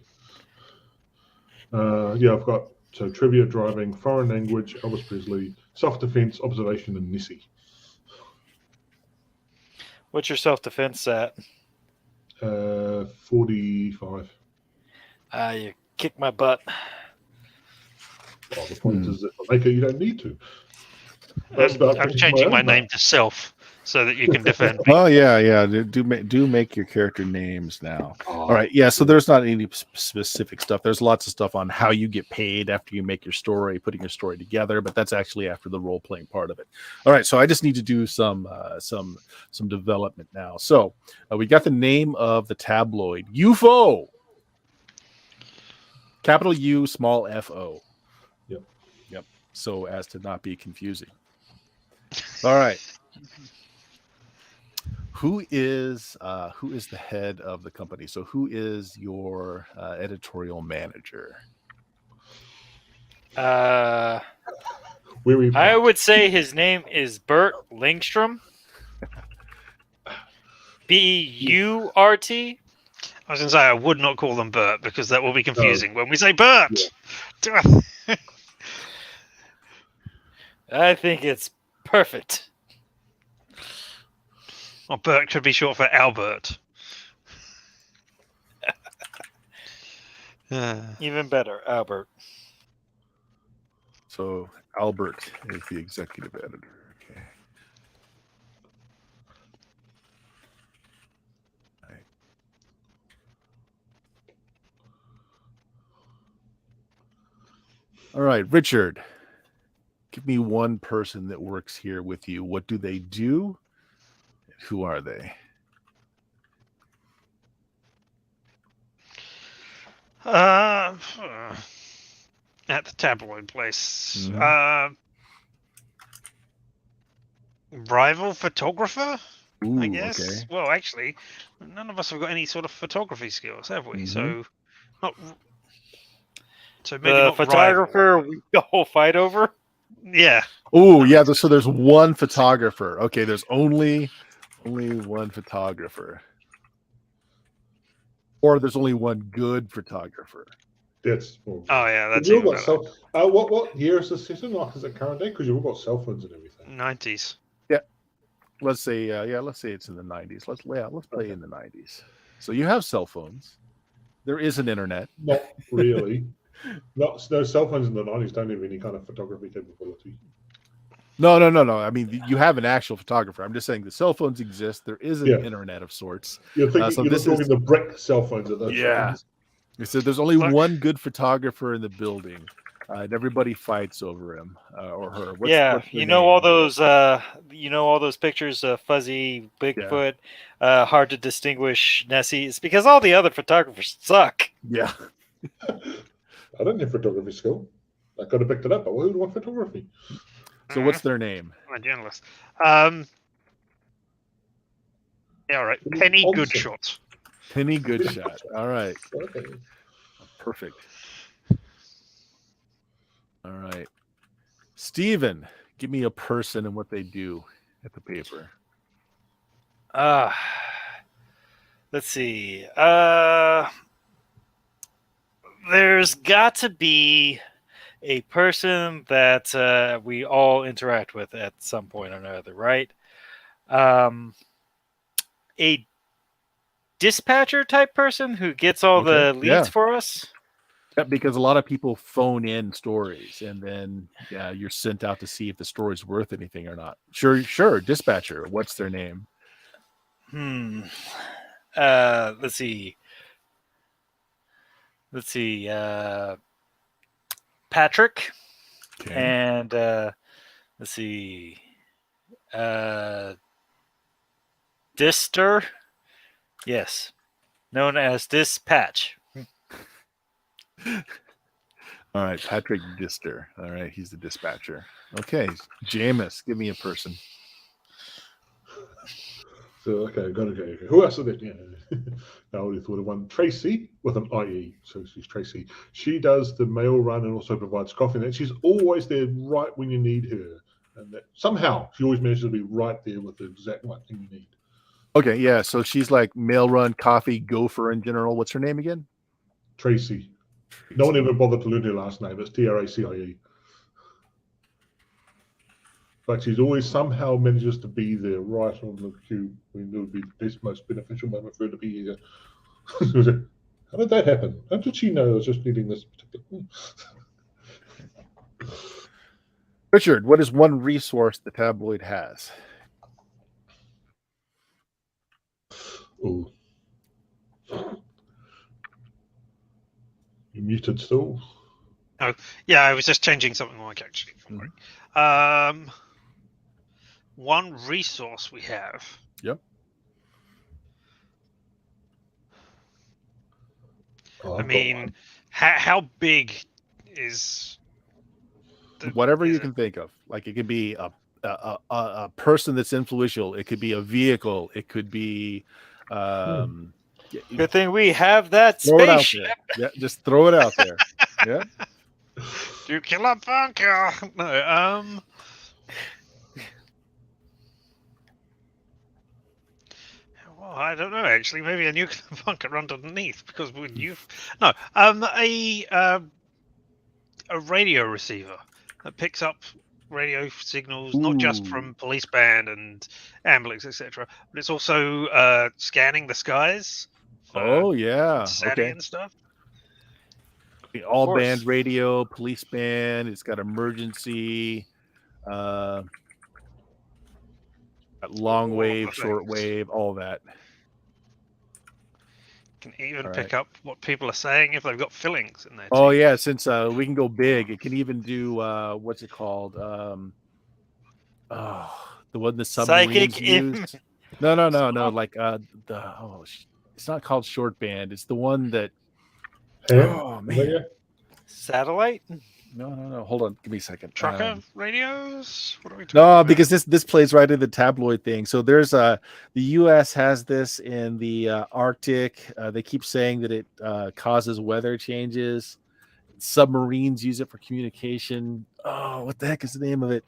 Yeah, I've got trivia, driving, foreign language, Elvis Presley, self-defense, observation, and Nessie. What's your self-defense at? 45. You kick my butt. Well, the point is, if I make it, you don't need to. That's about I'm thinking changing my own name to Self so that you can defend me. Oh yeah. Do make your character names now. All right. Yeah. So there's not any specific stuff. There's lots of stuff on how you get paid after you make your story, putting your story together. But that's actually after the role playing part of it. All right. So I just need to do some development now. So we got the name of the tabloid, UFO. Capital U, small FO. Yep. So as to not be confusing. All right. Who is the head of the company? So who is your editorial manager? I Where would say his name is Bert Lingstrom. Burt. I was going to say I would not call them Bert because that will be confusing when we say Bert. Yeah. I think it's perfect. Or Bert could be short for Albert. Even better, Albert. So Albert is the executive editor. Okay. All right, Richard. Give me one person that works here with you. What do they do? Who are they? At the tabloid place. Rival photographer, Ooh, I guess. Okay. Well, actually, none of us have got any sort of photography skills, have we? So, not. So maybe The not photographer we all fight over. Yeah. Oh, yeah. So there's one photographer. Okay, there's only one photographer. Or there's only one good photographer. That's Oh yeah, that's you even got better. what year is this set in? Like, is it current day? Because you've all got cell phones and everything. 90s. Yeah. Let's say it's in the 90s. Let's play in the 90s. So you have cell phones. There is an internet. Not really. No cell phones in the 90s don't have any kind of photography capability. No. I mean, you have an actual photographer. I'm just saying the cell phones exist. There is an internet of sorts. You're thinking, you're talking the brick cell phones at those times. So there's only one good photographer in the building, and everybody fights over him or her. What's their you know name? all those pictures of fuzzy Bigfoot, hard to distinguish Nessie. It's because all the other photographers suck. Yeah. I don't have photography skill. I could have picked it up, but who would want photography? So what's their name? I'm a journalist. Yeah, all right. Penny Goodshot. Penny Goodshot. All right. Okay. Perfect. All right. Steven, give me a person and what they do at the paper. Let's see. There's got to be a person that we all interact with at some point or another, right? A dispatcher type person who gets all the leads for us. Yeah, because a lot of people phone in stories and then you're sent out to see if the story's worth anything or not. Sure. Dispatcher. What's their name? Let's see. Patrick. Okay. And let's see. Dister. Yes. Known as Dispatch. All right, Patrick Dister. All right, he's the dispatcher. Okay, Jameis, give me a person. So okay, got to go. Who else is there? Yeah. I already thought of one. Tracy with an IE. So she's Tracy. She does the mail run and also provides coffee. And she's always there right when you need her. And that, somehow she always manages to be right there with the exact right thing you need. Okay, yeah. So she's like mail run, coffee, gopher in general. What's her name again? Tracy. No one ever bothered to learn her last name. It's TRACIE. But she's always somehow manages to be there right on the cue when it would be the best, most beneficial moment for her to be here. How did that happen? How did she know I was just needing this particular? Richard, what is one resource the tabloid has? Oh. You muted still? Yeah, I was just changing something like actually. One resource we have. Yep. Oh, I mean, how big is whatever you can think of? Like it could be a person that's influential. It could be a vehicle. It could be. Good thing we have that Throw it out spaceship. there. Yeah, just throw it out there. Yeah. Do kill a bunker? No. Well, I don't know. Actually, maybe a nuclear bunker underneath because when you've a radio receiver that picks up radio signals, not just from police band and ambulance, etc., but it's also scanning the skies. Oh yeah. Okay. And stuff. All band radio, police band. It's got emergency, long wave, short wave, all that. Can even pick up what people are saying if they've got fillings in there. Oh yeah, since we can go big, it can even do what's it called? The one the submarines use. No. Like it's not called short band. It's the one that. Oh man. Satellite? No. Hold on. Give me a second. Trucker radios? What are we talking about? Because this plays right in the tabloid thing. So there's the U.S. has this in the Arctic. They keep saying that it causes weather changes. Submarines use it for communication. Oh, what the heck is the name of it?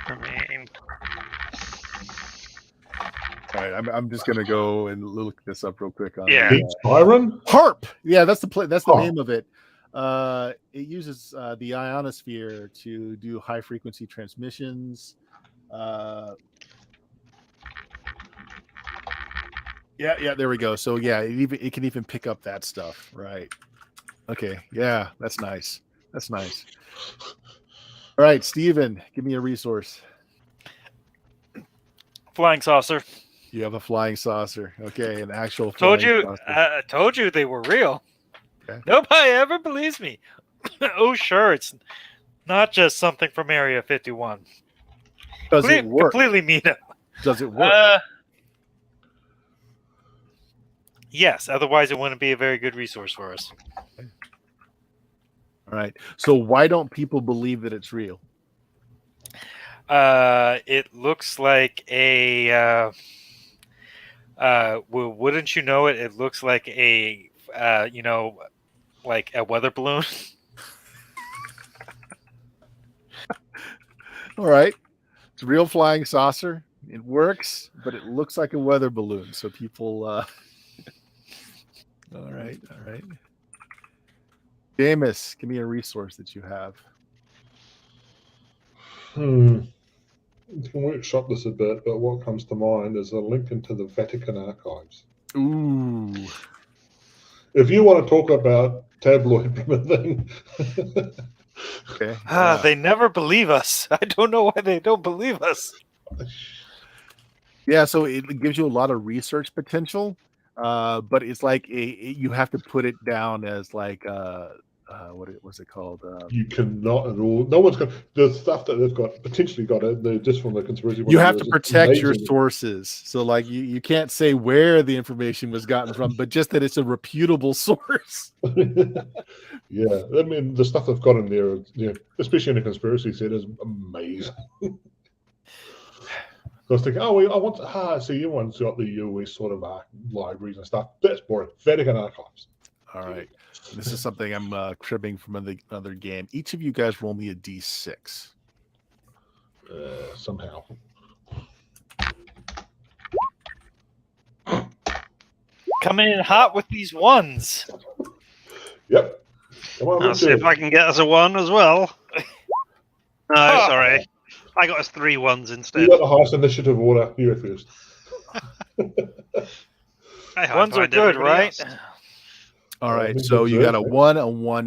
I mean, all right, I'm just gonna go and look this up real quick. Byron? HARP. Yeah, that's the name of it. It uses the ionosphere to do high frequency transmissions. Yeah, there we go. So yeah, it can even pick up that stuff, right? Okay, yeah, that's nice. All right, Steven, give me a resource. Flying saucer. You have a flying saucer. Okay, an actual. Told you they were real. Okay. Nobody ever believes me. Oh, sure, it's not just something from Area 51. Does it work? Completely made up. Does it work? Yes. Otherwise, it wouldn't be a very good resource for us. All right. So why don't people believe that it's real? It looks like a. Well, wouldn't you know it? It looks like a, like a weather balloon. All right. It's a real flying saucer. It works, but it looks like a weather balloon. So people. All right. Jameis, give me a resource that you have. You can workshop this a bit, but what comes to mind is a link into the Vatican archives. Ooh. If you want to talk about tabloid thing. Okay. They never believe us. I don't know why they don't believe us. Yeah, so it gives you a lot of research potential, but it's like you have to put it down as like what was it called? You cannot at all. No one's got the stuff that they've got potentially got it. Just from the conspiracy. You have to is protect your amazing. sources. So, like, you can't say where the information was gotten from, but just that it's a reputable source. Yeah, I mean the stuff they've got in there, especially in the conspiracy set, is amazing. I was thinking, I want to see everyone's got the US sort of libraries and stuff. That's boring. Vatican archives. All right. This is something I'm cribbing from another game. Each of you guys roll me a d6. Somehow. Coming in hot with these ones. Yep. Come on, I'll see if I can get us a 1 as well. No, sorry. I got us 3 1s instead. You got the highest initiative order. You go first. Ones are good, right? Else. All right, so you got a 1,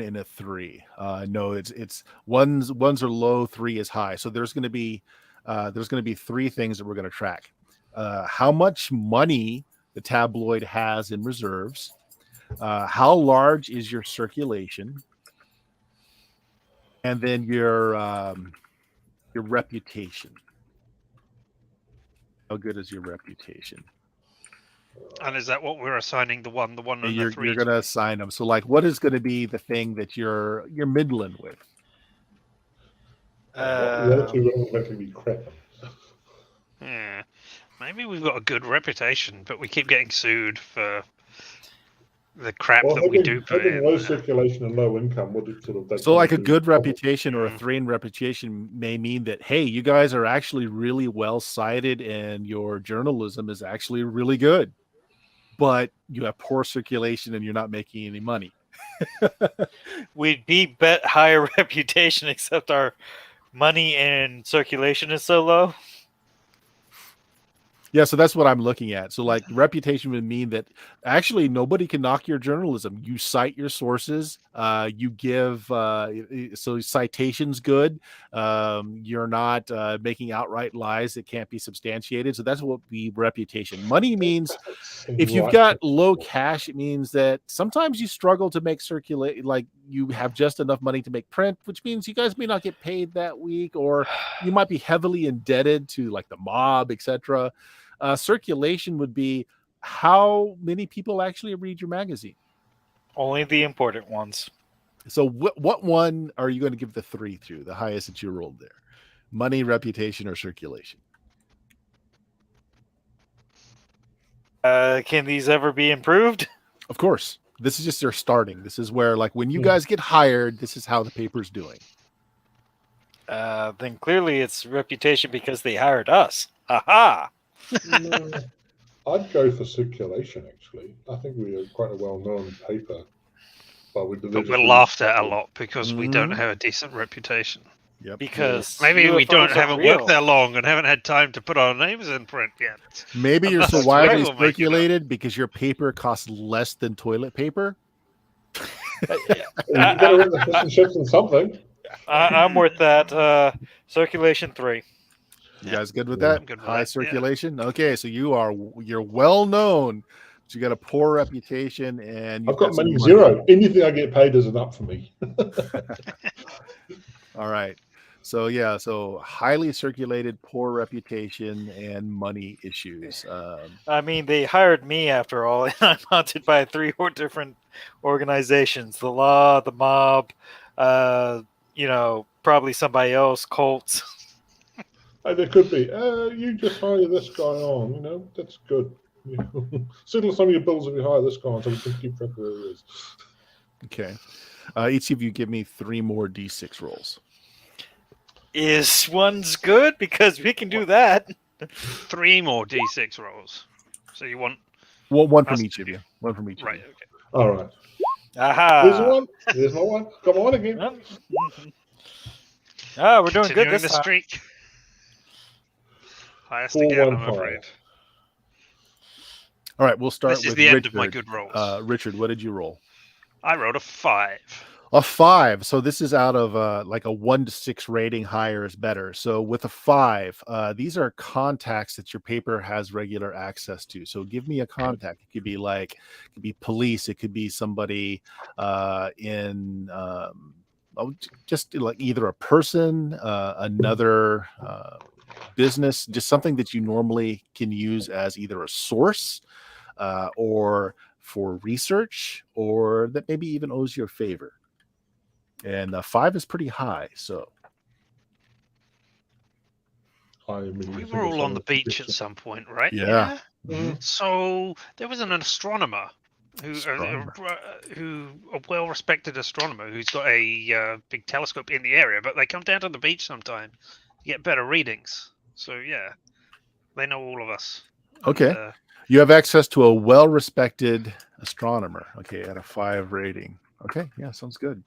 and a 3. No, it's ones are low, 3 is high. So there's going to be 3 things that we're going to track. How much money the tabloid has in reserves, how large is your circulation, and then your reputation. How good is your reputation? And is that what we're assigning the 1, and the 3? You're going to assign them. So, like, what is going to be the thing that you're middling with? The other two will likely be crap. Yeah. Maybe we've got a good reputation, but we keep getting sued for the crap that we do put in. Low circulation and low income would sort of. So, like, a good reputation or a 3 in reputation may mean that, hey, you guys are actually really well cited and your journalism is actually really good, but you have poor circulation and you're not making any money. We'd be bet higher reputation, except our money and circulation is so low. Yeah, so that's what I'm looking at. So, like, reputation would mean that actually nobody can knock your journalism. You cite your sources. You give so citation's good. You're not making outright lies that can't be substantiated. So that's what the reputation. Money means if you've got low cash, it means that sometimes you struggle to make circulate. Like, you have just enough money to make print, which means you guys may not get paid that week, or you might be heavily indebted to, like, the mob, etc. Circulation would be how many people actually read your magazine. Only the important ones. So what one are you going to give the 3 to, the highest that you rolled there? Money, reputation, or circulation? Can these ever be improved? Of course. This is just their starting. This is where, like, when you guys get hired, this is how the paper's doing. Then clearly it's reputation because they hired us. Aha! I'd go for circulation, actually. I think we are quite a well-known paper. But we're laughed at a lot because we don't have a decent reputation. Yep. Because maybe we haven't real. worked that long and haven't had time to put our names in print yet. Maybe you're so widely circulated because your paper costs less than toilet paper. Something. I'm worth that. Circulation 3. You guys good with that? I'm good with High that, circulation. Yeah. Okay, so you're well known, but you got a poor reputation, and I've got money zero. Anything I get paid isn't up for me. All right. So yeah, so highly circulated, poor reputation, and money issues. I mean, they hired me after all, and I'm haunted by 3 or different organizations: the law, the mob, probably somebody else, cults. There could be. You just hire this guy on. That's good. Settle some of your bills if you hire this guy on, so we can keep track of where it is. Okay. Each of you give me 3 more d6 rolls. Is one's good? Because we can do that. 3 more d6 rolls. So you want... Well, one from each of you. One from each of you. Right, okay. All right. Aha. There's one. There's my one. Come on again. We're doing good this the time. streak. Highest 4, again, 1, I'm 5. afraid. All right, we'll start This is with the end Richard. of my good rolls. Richard, what did you roll? I rolled a 5. A 5. So this is out of like a 1 to 6 rating. Higher is better. So with a 5, these are contacts that your paper has regular access to. So give me a contact. It could be police. It could be somebody in just like either a person, another business, just something that you normally can use as either a source or for research, or that maybe even owes you a favor. And 5 is pretty high. So we were all on the beach at some point, right? Yeah. Mhm. So there was an astronomer who a well-respected astronomer who's got a big telescope in the area, but they come down to the beach sometime to get better readings. So yeah, they know all of us. Okay. And, You have access to a well-respected astronomer. Okay, at a 5 rating. Okay, yeah, sounds good.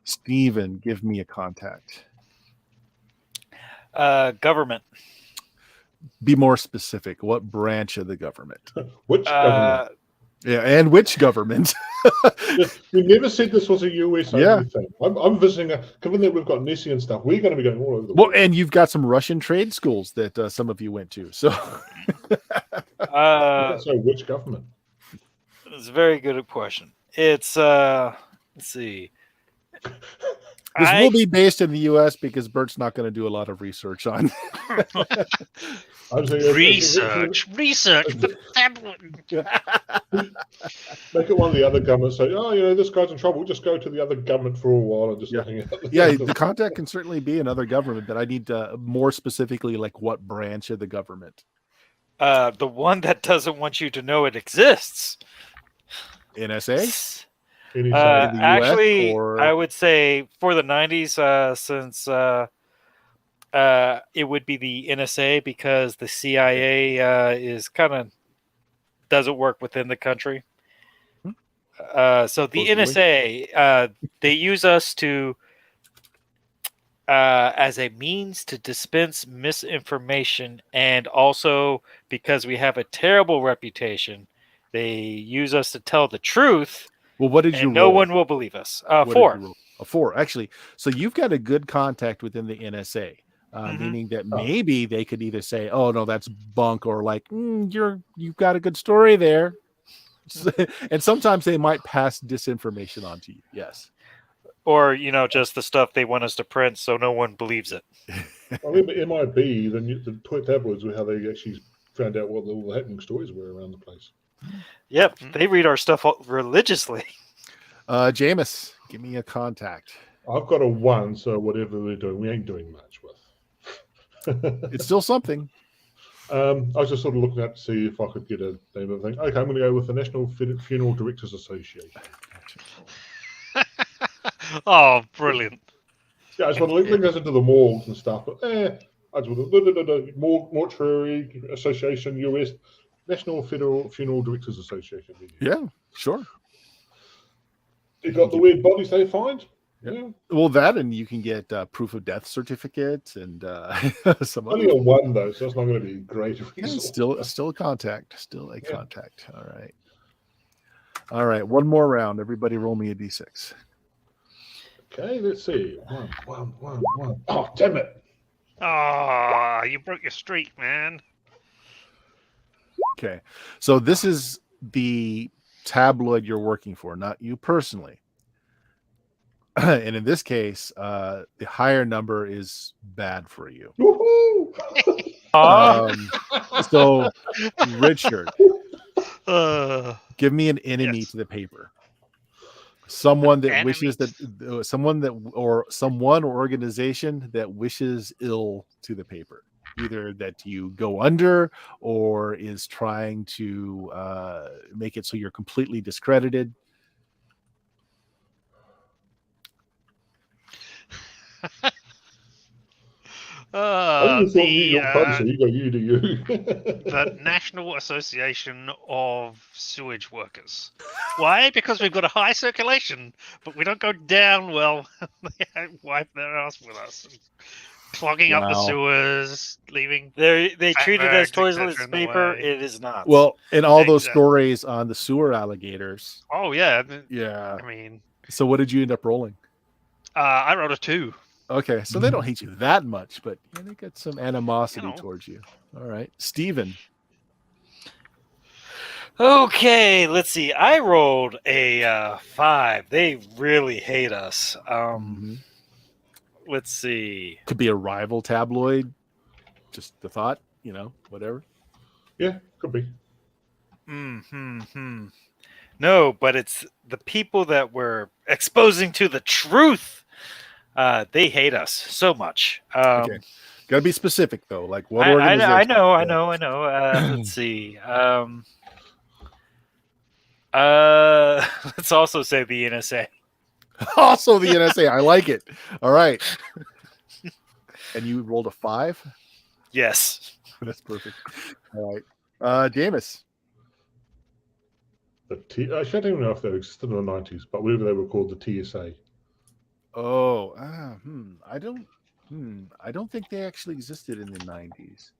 Steven, give me a contact. Government. Be more specific. What branch of the government? Which government? Yeah, and which government? We never said this was a US Yeah. only thing. I'm visiting given that we've got Nessie and stuff, we're going to be going all over the Well, world. and you've got some Russian trade schools that some of you went to. So So which government? It's a very good question. It's let's see. this will be based in the US because Bert's not going to do a lot of research on. I'm saying research for Tabloid. make it one of the other governments. Say, oh, this guy's in trouble. We'll just go to the other government for a while and just hang out. Yeah, the contact can certainly be another government, but I need more specifically, like what branch of the government? The one that doesn't want you to know it exists. NSA? Any in the US, Actually, or- I would say for the 90s, since it would be the NSA, because the CIA is kind of doesn't work within the country. So the NSA, they use us to as a means to dispense misinformation, and also because we have a terrible reputation, they use us to tell the truth. Well, what did you And no roll? one will believe us. What did 4. you roll? A 4, actually. So you've got a good contact within the NSA, meaning that maybe they could either say, "Oh no, that's bunk," or like, "You've got a good story there." And sometimes they might pass disinformation on to you. Yes. Or, just the stuff they want us to print so no one believes it. I mean, but it might be the tabloids were how they actually found out what all the happening stories were around the place. Yep, they read our stuff religiously. Jameis, give me a contact. I've got a 1, so whatever we're doing, we ain't doing much with. It's still something. I was just sort of looking out to see if I could get a name of thing. Okay, I'm going to go with the National Funeral Directors Association. Oh, brilliant. Yeah, I just want to link us into the morgues and stuff, but I just want to Mortuary Association, US, National Funeral Directors Association. Yeah, sure. You got the weird bodies they find? Yeah. Well, that, and you can get proof of death certificate and some Only other. a 1 though, so that's not going to be great. Yeah, still a contact. Still a contact. All right. One more round. Everybody roll me a d6. Okay, let's see. One. Oh, damn it. Ah, you broke your streak, man. Okay. So this is the tabloid you're working for, not you personally. And in this case, the higher number is bad for you. Woohoo! So, Richard, give me an enemy Yes. to the paper. Someone that Enemies. wishes that someone or organization that wishes ill to the paper, either that you go under or is trying to make it so you're completely discredited. I thought you got party, so you go you do you. The National Association of Sewage Workers. Why? Because we've got a high circulation, but we don't go down well. They wipe their ass with us, clogging up the Wow. sewers, leaving. They treat it as Bags, et toilet cetera, in the paper. way. It is not. Well, and all those Exactly. stories on the sewer alligators. Oh yeah, Yeah. I mean, So what did you end up rolling? I rolled a 2. Okay, so they don't hate you that much, but yeah, they got some animosity You know. towards you. All right, Steven. Okay, let's see. I rolled a 5. They really hate us. Let's see. Could be a rival tabloid. Just the thought, whatever. Yeah, could be. No, but it's the people that we're exposing to the truth. They hate us so much. Okay, got to be specific though. Like what I organization? know. Let's see. Let's also say the NSA. Also the NSA. I like it. All right. And you rolled a 5? Yes. That's perfect. All right. Jameis. Actually, I don't even know if they existed in the 90s, but whatever they were called, the TSA. Oh, I don't think they actually existed in the 90s.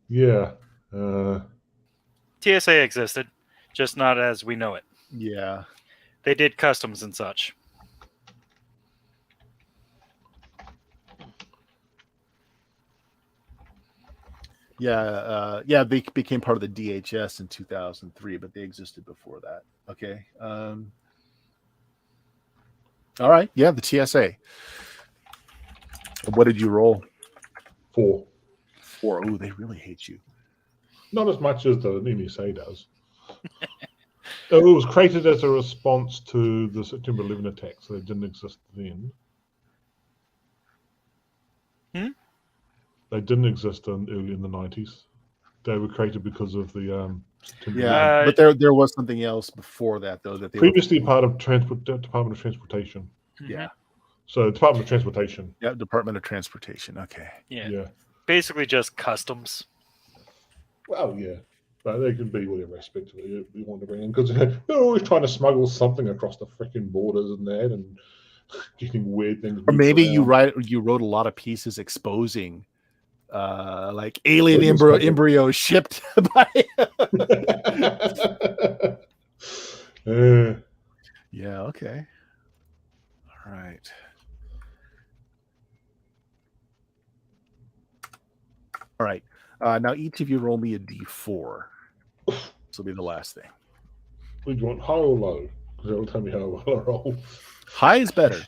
Yeah. TSA existed, just not as we know it. Yeah. They did customs and such. Yeah, they became part of the DHS in 2003, but they existed before that. Okay. All right. Yeah, the TSA. What did you roll? 4. 4. Oh, they really hate you. Not as much as the NSA does. It was created as a response to the September 11 attacks, so they didn't exist then. They didn't exist early in the 90s. They were created because of the September 11. But there was something else before that though that they previously part of Department of Transportation. Yeah. So Department of Transportation. Yeah, Department of Transportation. Okay. Yeah. Basically just customs. Well, yeah. But they can be whatever aspect of it you want to bring in, because they're always trying to smuggle something across the freaking borders and that, and getting weird things. Or maybe you wrote a lot of pieces exposing like alien embryos shipped by yeah, okay. All right. All right. Now each of you roll me a d4. This will be the last thing. Would you want high or low? Because it'll tell me how well I roll. High is better.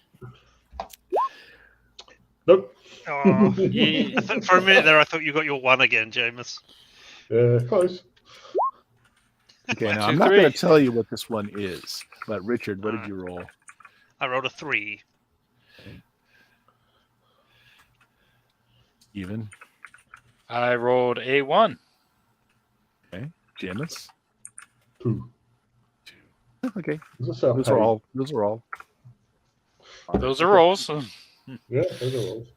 Nope. Oh, for a minute there, I thought you got your 1 again, Jameis. Yeah, close. Okay, 1, now 2, I'm not 3. going to tell you what this one is, but Richard, what did you roll? I rolled a 3. Even. I rolled a 1. Okay, Jameis. 2. Okay, Those are all. Those are all. Those are rolls. Yeah, those are rolls.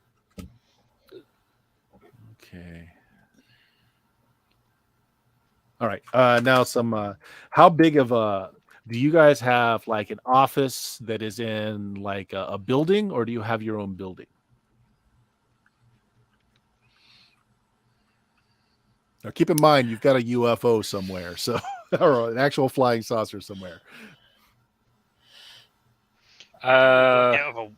Okay. All right. Now some. How big of a? Do you guys have like an office that is in like a building, or do you have your own building? Now, keep in mind you've got a UFO somewhere, so or an actual flying saucer somewhere. Out of a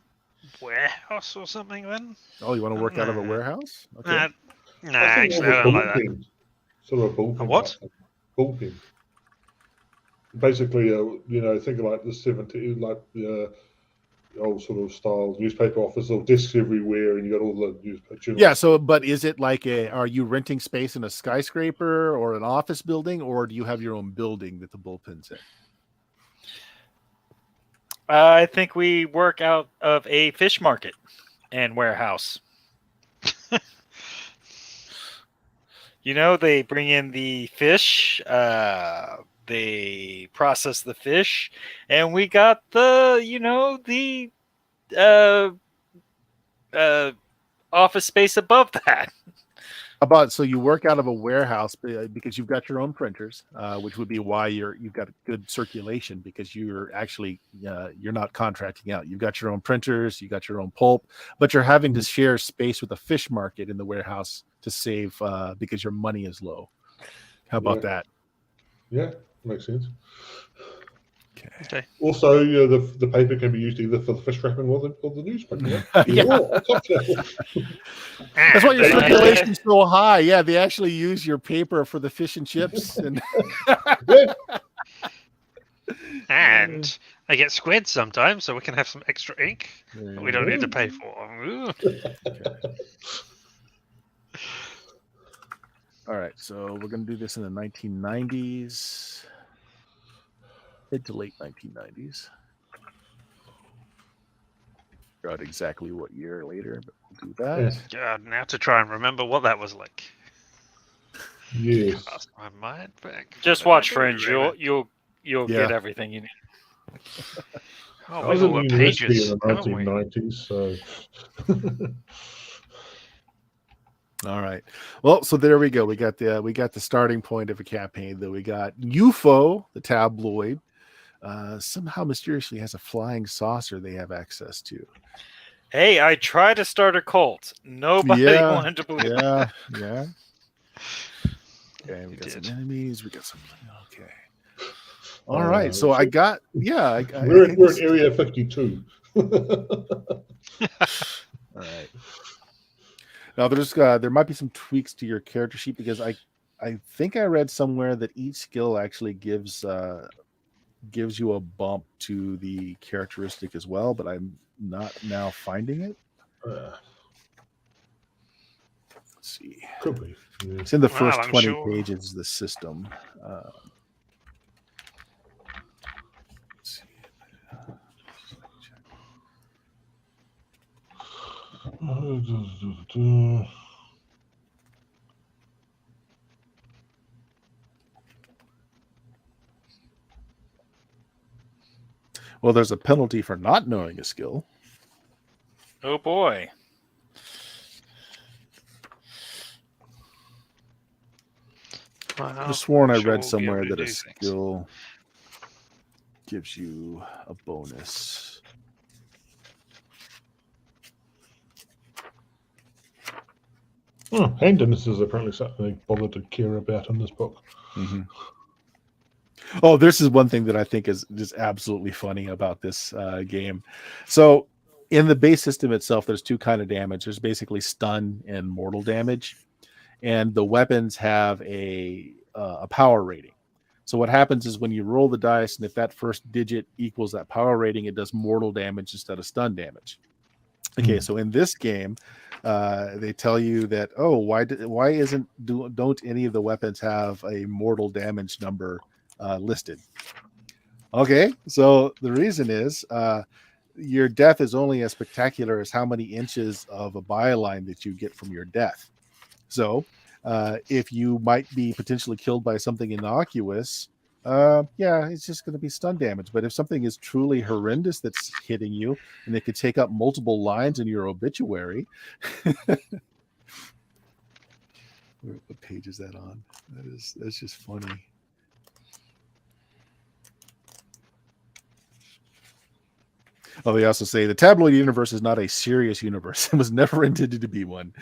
warehouse or something, then? Oh, you want to work out of a warehouse? Okay. Nah, actually, I don't like that. Sort of a bullpen. A what? Bullpen. Basically, think of like the 70s, like the old sort of style newspaper office, or desks everywhere, and you got all the newspaper. Yeah. So, but is it like are you renting space in a skyscraper or an office building, or do you have your own building that the bullpen's in? I think we work out of a fish market and warehouse. They bring in the fish, they process the fish, and we got the office space above that. So you work out of a warehouse because you've got your own printers, which would be why you've got good circulation, because you're actually you're not contracting out. You've got your own printers, you got your own pulp, but you're having to share space with a fish market in the warehouse to save because your money is low. How about that? Yeah, makes sense. Okay. Also, the paper can be used either for the fish wrapping or the newspaper. Yeah. That's why your And, circulation's so high. Yeah, they actually use your paper for the fish and chips. And and I get squid sometimes, so we can have some extra ink that we don't need to pay for. Ooh. All right, so we're going to do this in the 1990s, mid to late 1990s. Got exactly what year later, but we'll do that. God, now to try and remember what that was like. Yes. Cast my mind back. Just watch Fringe. You'll Yeah. get everything you need. Oh, I we've was in all got university pages, in the haven't we? 1990s, so All right. Well, so there we go. We got the starting point of a campaign. Though we got UFO, the tabloid, somehow mysteriously has a flying saucer they have access to. Hey, I tried to start a cult. Nobody wanted to believe. Yeah. Okay, we got did. some enemies. We got some. Okay. All right. So I got. Yeah. I we're think in this- Area 52. All right. Now there might be some tweaks to your character sheet because I think I read somewhere that each skill actually gives you a bump to the characteristic as well, but I'm not now finding it. Let's see. Could be. Yeah. It's in the Well, first I'm 20 sure. pages of the system. Let's see. Well, there's a penalty for not knowing a skill. Oh boy. Well, I've sworn I I'm sure read we'll be somewhere able to that a do things. skill gives you a bonus. Handiness is apparently something they bothered to care about in this book. Mm-hmm. Oh, this is one thing that I think is just absolutely funny about this game. So in the base system itself, there's two kind of damage. There's basically stun and mortal damage. And the weapons have a power rating. So what happens is when you roll the dice, and if that first digit equals that power rating, it does mortal damage instead of stun damage. Okay, so in this game, they tell you that don't any of the weapons have a mortal damage number listed? Okay, so the reason is your death is only as spectacular as how many inches of a byline that you get from your death. So if you might be potentially killed by something innocuous, it's just going to be stun damage. But if something is truly horrendous that's hitting you, and it could take up multiple lines in your obituary, what page is that on? That's just funny. Oh, they also say the tabloid universe is not a serious universe. It was never intended to be one.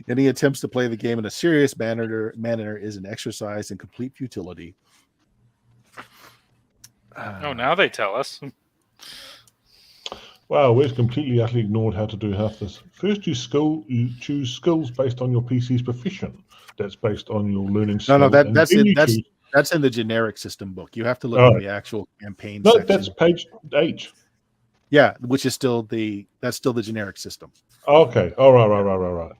Any attempts to play the game in a serious manner is an exercise in complete futility. Now they tell us. Wow, we've completely utterly ignored how to do half this. First, you choose skills based on your PC's profession. That's based on your learning skills. No, that's in the generic system book. You have to look at the actual campaign section. That's page 8. Yeah, which is still the generic system. Okay. All right.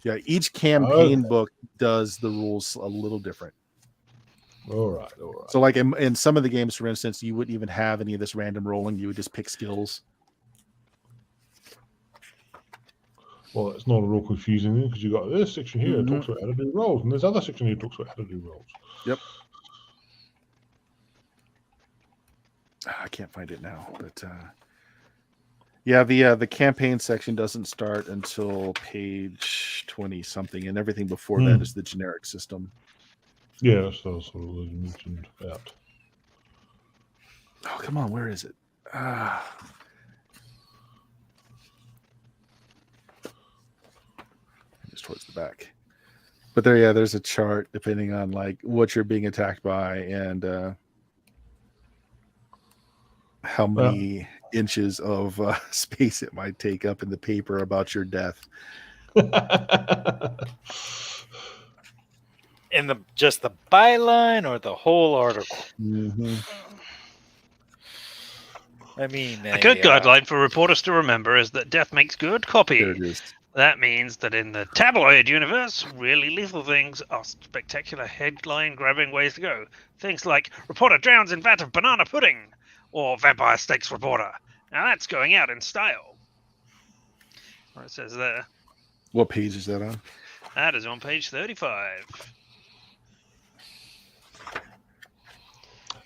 Yeah, each campaign book does the rules a little different. All right. So like in some of the games, for instance, you wouldn't even have any of this random rolling. You would just pick skills. Well, it's not at all confusing because you've got this section here that talks about how to do rolls, and there's other section here that talks about how to do rolls. Yep. I can't find it now, but the campaign section doesn't start until page 20 something, and everything before that is the generic system. Yeah, that's what I mentioned about. Oh, come on, where is it? Just towards the back. But there's a chart depending on like what you're being attacked by, and how many inches of space it might take up in the paper about your death. In just the byline or the whole article? Mm-hmm. I mean, A good guideline for reporters to remember is that death makes good copy. There it is. That means that in the tabloid universe, really lethal things are spectacular headline-grabbing ways to go. Things like reporter drowns in vat of banana pudding, or vampire stakes reporter. Now that's going out in style. What it says there. What page is that on? That is on page 35.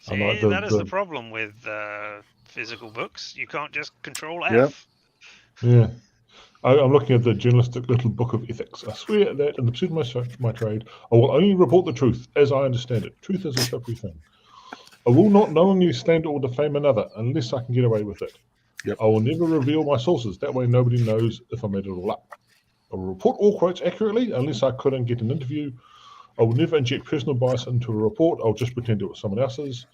See, like that is the problem with physical books. You can't just control F. Yep. Yeah. I'm looking at the journalistic little book of ethics. I swear that in the pursuit of my trade, I will only report the truth as I understand it. Truth is a slippery thing. I will not knowingly slander or defame another unless I can get away with it. Yep. I will never reveal my sources. That way nobody knows if I made it all up. I will report all quotes accurately unless I couldn't get an interview. I will never inject personal bias into a report. I'll just pretend it was someone else's.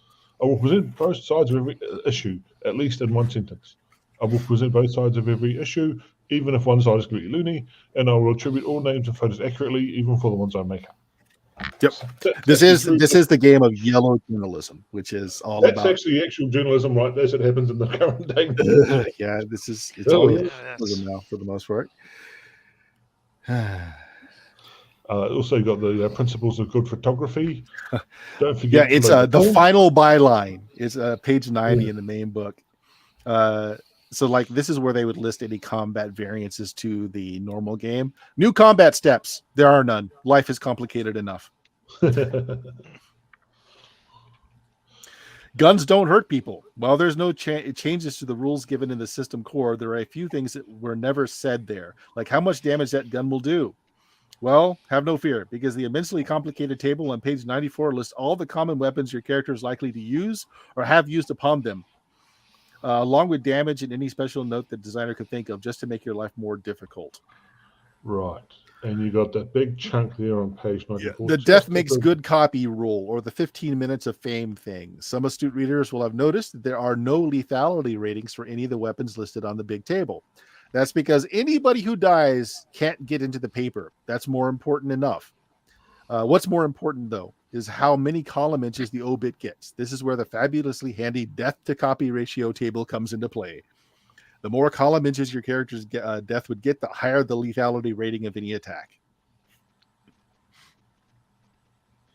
I will present both sides of every issue, at least in one sentence. I will present both sides of every issue, even if one side is completely loony, and I will attribute all names and photos accurately, even for the ones I make up. Yep. This is the game of yellow journalism, which is all That's about. That's actually actual journalism, right? As it happens in the current day. Yeah, it's all yellow Yes. journalism now for the most part. Also, you got the principles of good photography. Don't forget. Yeah, it's the final byline. It's page 90 in the main book. So like this is where they would list any combat variances to the normal game. New combat steps. There are none. Life is complicated enough. Guns don't hurt people. While there's no changes to the rules given in the system core, there are a few things that were never said there, like how much damage that gun will do. Well, have no fear, because the immensely complicated table on page 94 lists all the common weapons your character is likely to use or have used upon them, along with damage and any special note that the designer could think of just to make your life more difficult. Right. And you got that big chunk there on page 94. The death makes good copy rule, or the 15 minutes of fame thing. Some astute readers will have noticed that there are no lethality ratings for any of the weapons listed on the big table. That's because anybody who dies can't get into the paper. That's more important enough. What's more important, though, is how many column inches the obit gets. This is where the fabulously handy death to copy ratio table comes into play. The more column inches your character's death would get, the higher the lethality rating of any attack.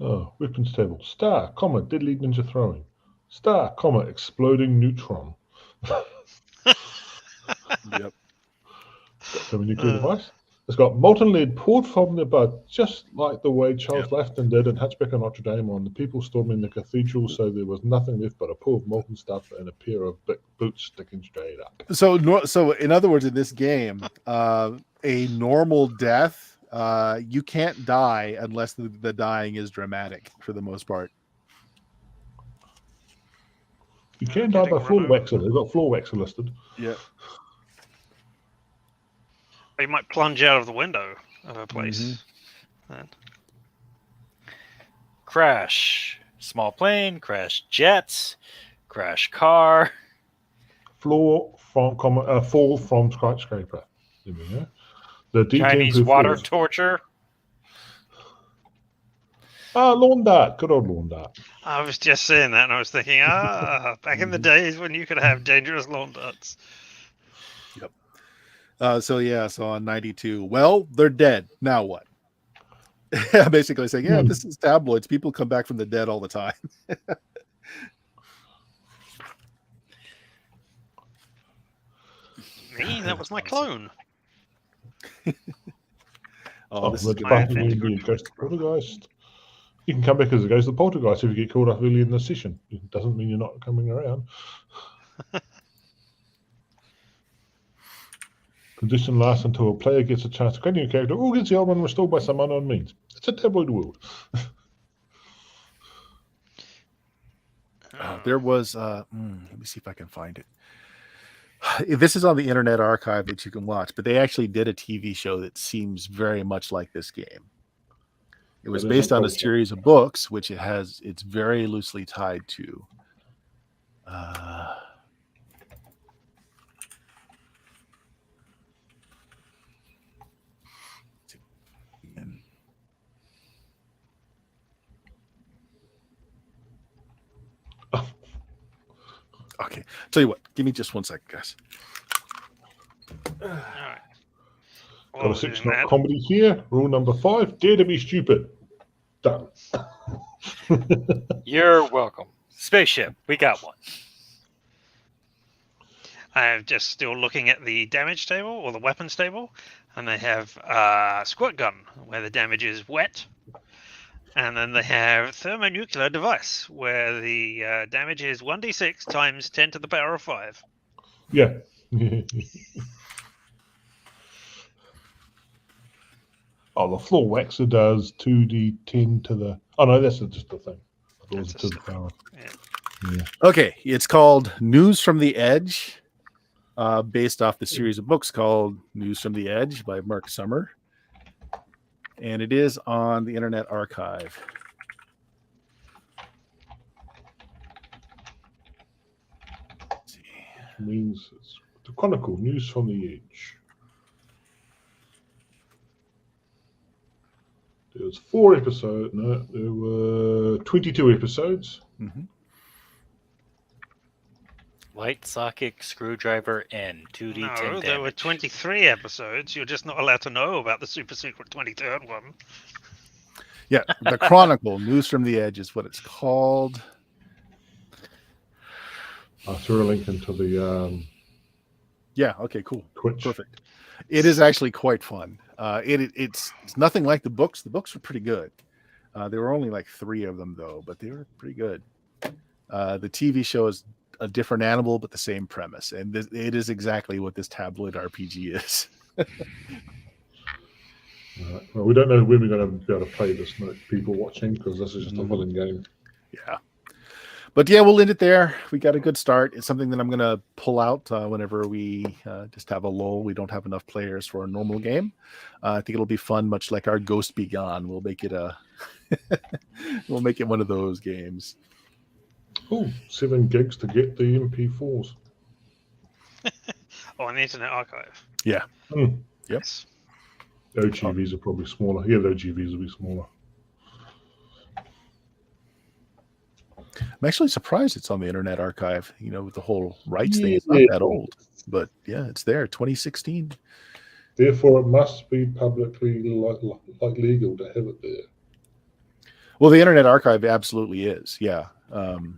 Oh, weapons table. Star, comma, deadly ninja throwing. Star, comma, exploding neutron. Yep. So nuclear device. It's got molten lead poured from the butt, just like the way Charles Laughton did in Hunchback of Notre Dame on the people storming the cathedral, so there was nothing left but a pool of molten stuff and a pair of big boots sticking straight up. So in other words, in this game, a normal death, you can't die unless the dying is dramatic for the most part. You can die by floor waxer. They've got floor waxer listed. Yeah. You might plunge out of the window of a place. Then. Crash small plane, crash jets, crash car. Fall from skyscraper. There we go. The Chinese water torture. Lawn dart. Good old lawn dart. I was just saying that, and I was thinking, back in the days when you could have dangerous lawn darts. Yep. So on 92, well, they're dead. Now what? Basically saying, this is tabloids. People come back from the dead all the time. Me? That was my clone. This is the poltergeist. You can come back as a ghost of the poltergeist if you get called up early in the session. It doesn't mean you're not coming around. Condition lasts until a player gets a chance to create a new character or gets the old one restored by some unknown means. It's a tabloid world. There was, let me see if I can find it. This is on the Internet Archive that you can watch, but they actually did a TV show that seems very much like this game. It was based on a series of books, which it's very loosely tied to. Okay. Tell you what, give me just 1 second, guys. All right. Got While a we're doing 6-knot that, comedy here. Rule number 5: dare to be stupid. Done. You're welcome. Spaceship, we got one. I'm just still looking at the damage table or the weapons table, and they have squirt gun where the damage is wet, and then they have thermonuclear device where the damage is 1d6 times 10 to the power of 5. Yeah. Oh, the floor waxer does 2d10 to the. Oh no, that's just the thing. I thought it was That's to a the power. Yeah. Yeah. Okay, it's called News from the Edge, based off the series of books called News from the Edge by Mark Summer. And it is on the Internet Archive. Let's see. Which means it's the Chronicle News from the Edge. There was 4 episodes. No, there were 22 episodes. Mm-hmm. Light socket screwdriver and 2d10 No, damage. there were 23 episodes. You're just not allowed to know about the super secret 23rd one. Yeah, the Chronicle News from the Edge is what it's called. I threw a link into the Yeah. Okay. Cool. Twitch. Perfect. It is actually quite fun. It's nothing like the books. The books were pretty good. There were only like 3 of them though, but they were pretty good. The TV show is a different animal, but the same premise, and it is exactly what this tabloid RPG is. Well, we don't know when we're going to be able to play this, people watching, because this is just a willing game. Yeah. But yeah, we'll end it there. We got a good start. It's something that I'm going to pull out whenever we just have a lull. We don't have enough players for a normal game. I think it'll be fun, much like our Ghost Be Gone. We'll make it we'll make it one of those games. Oh, 7 gigs to get the MP4s. Oh, on the Internet Archive. Yeah. Mm. Yep. Yes. The OGVs are probably smaller. Yeah, the OGVs will be smaller. I'm actually surprised it's on the Internet Archive. You know, with the whole rights thing, it's not that old. But yeah, it's there, 2016. Therefore, it must be publicly legal to have it there. Well, the Internet Archive absolutely is. Yeah. No,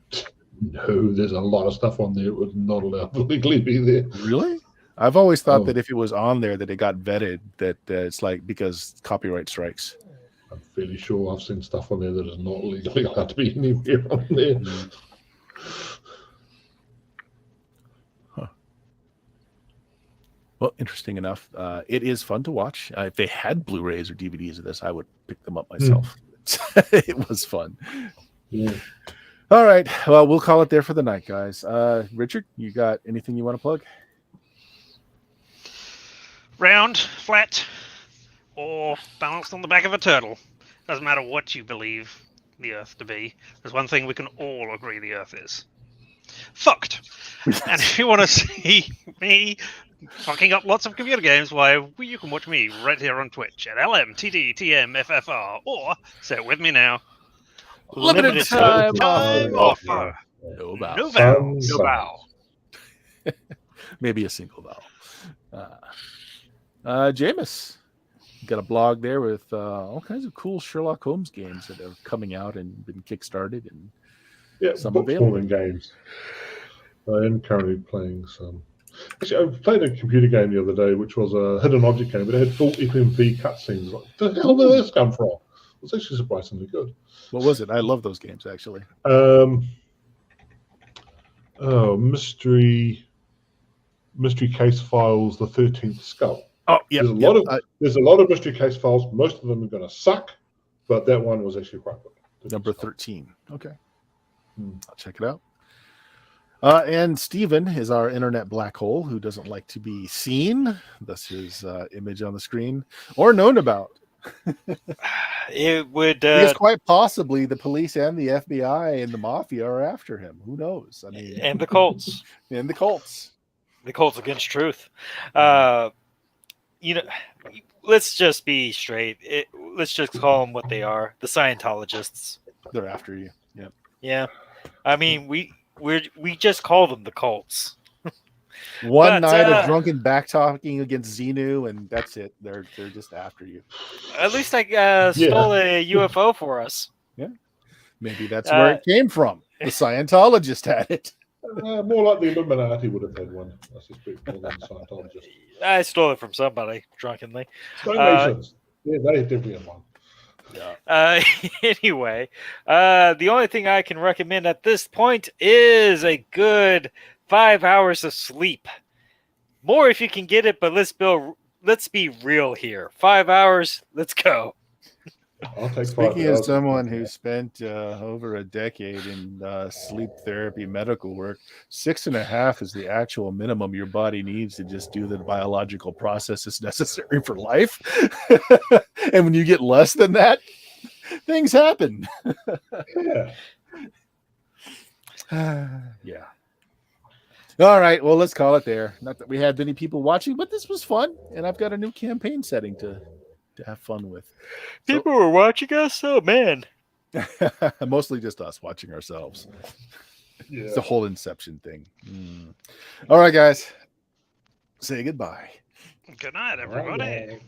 there's a lot of stuff on there that would not allowed to legally be there. Really? I've always thought Oh. that if it was on there, that it got vetted. That it's like because copyright strikes. I'm fairly sure I've seen stuff on there that is not legally allowed to be anywhere on there. Huh. Well, interesting enough. It is fun to watch. If they had Blu-rays or DVDs of this, I would pick them up myself. It was fun. Yeah. All right. Well, we'll call it there for the night, guys. Richard, you got anything you want to plug? Round, flat, or balanced on the back of a turtle. Doesn't matter what you believe the Earth to be. There's one thing we can all agree the Earth is. Fucked. And if you want to see me fucking up lots of computer games, why, you can watch me right here on Twitch at LMTDTMFFR, or say it with me now. Limited time offer. No bow. No vow. No vow. Maybe a single vowel. Jameis, you got a blog there with all kinds of cool Sherlock Holmes games that are coming out and been kickstarted, and Yeah, some books available. more than games. I am currently playing some. Actually, I played a computer game the other day, which was a hidden object game, but it had full FMV cutscenes. Like, the hell did this come from? It was actually surprisingly good. What was it? I love those games, actually. Mystery Case Files, The 13th Skull. Oh, yeah. There's a lot of mystery case files. Most of them are going to suck, but that one was actually quite good. Number 13. Okay. Hmm. I'll check it out. And Steven is our internet black hole who doesn't like to be seen. Thus his image on the screen or known about. It would Because quite possibly the police and the FBI and the mafia are after him. Who knows? I mean, and the Colts. and the Colts. The Colts against truth. Let's just be straight. Let's just call them what they are. The Scientologists. They're after you. Yep. Yeah. I mean, We just call them the cults. One But, night of drunken back talking against Xenu, and that's it. They're just after you. At least I stole a UFO for us. Maybe that's where it came from. The Scientologist had it. More like the Illuminati would have had one. That's just pretty cool than the Scientologist. I stole it from somebody drunkenly. Donations. Yeah, they definitely have one. Yeah. Anyway, the only thing I can recommend at this point is a good 5 hours of sleep. More if you can get it, but let's be real here. 5 hours, let's go. I'll take Speaking 5 of hours. someone who spent over a decade in sleep therapy medical work, 6.5 is the actual minimum your body needs to just do the biological processes necessary for life. And when you get less than that, things happen. Yeah. All right. Well, let's call it there. Not that we had many people watching, but this was fun. And I've got a new campaign setting to have fun with. People were watching us? Oh, man. Mostly just us watching ourselves. Yeah. It's the whole Inception thing. All right, guys. Say goodbye. Good night, everybody. Right, yeah.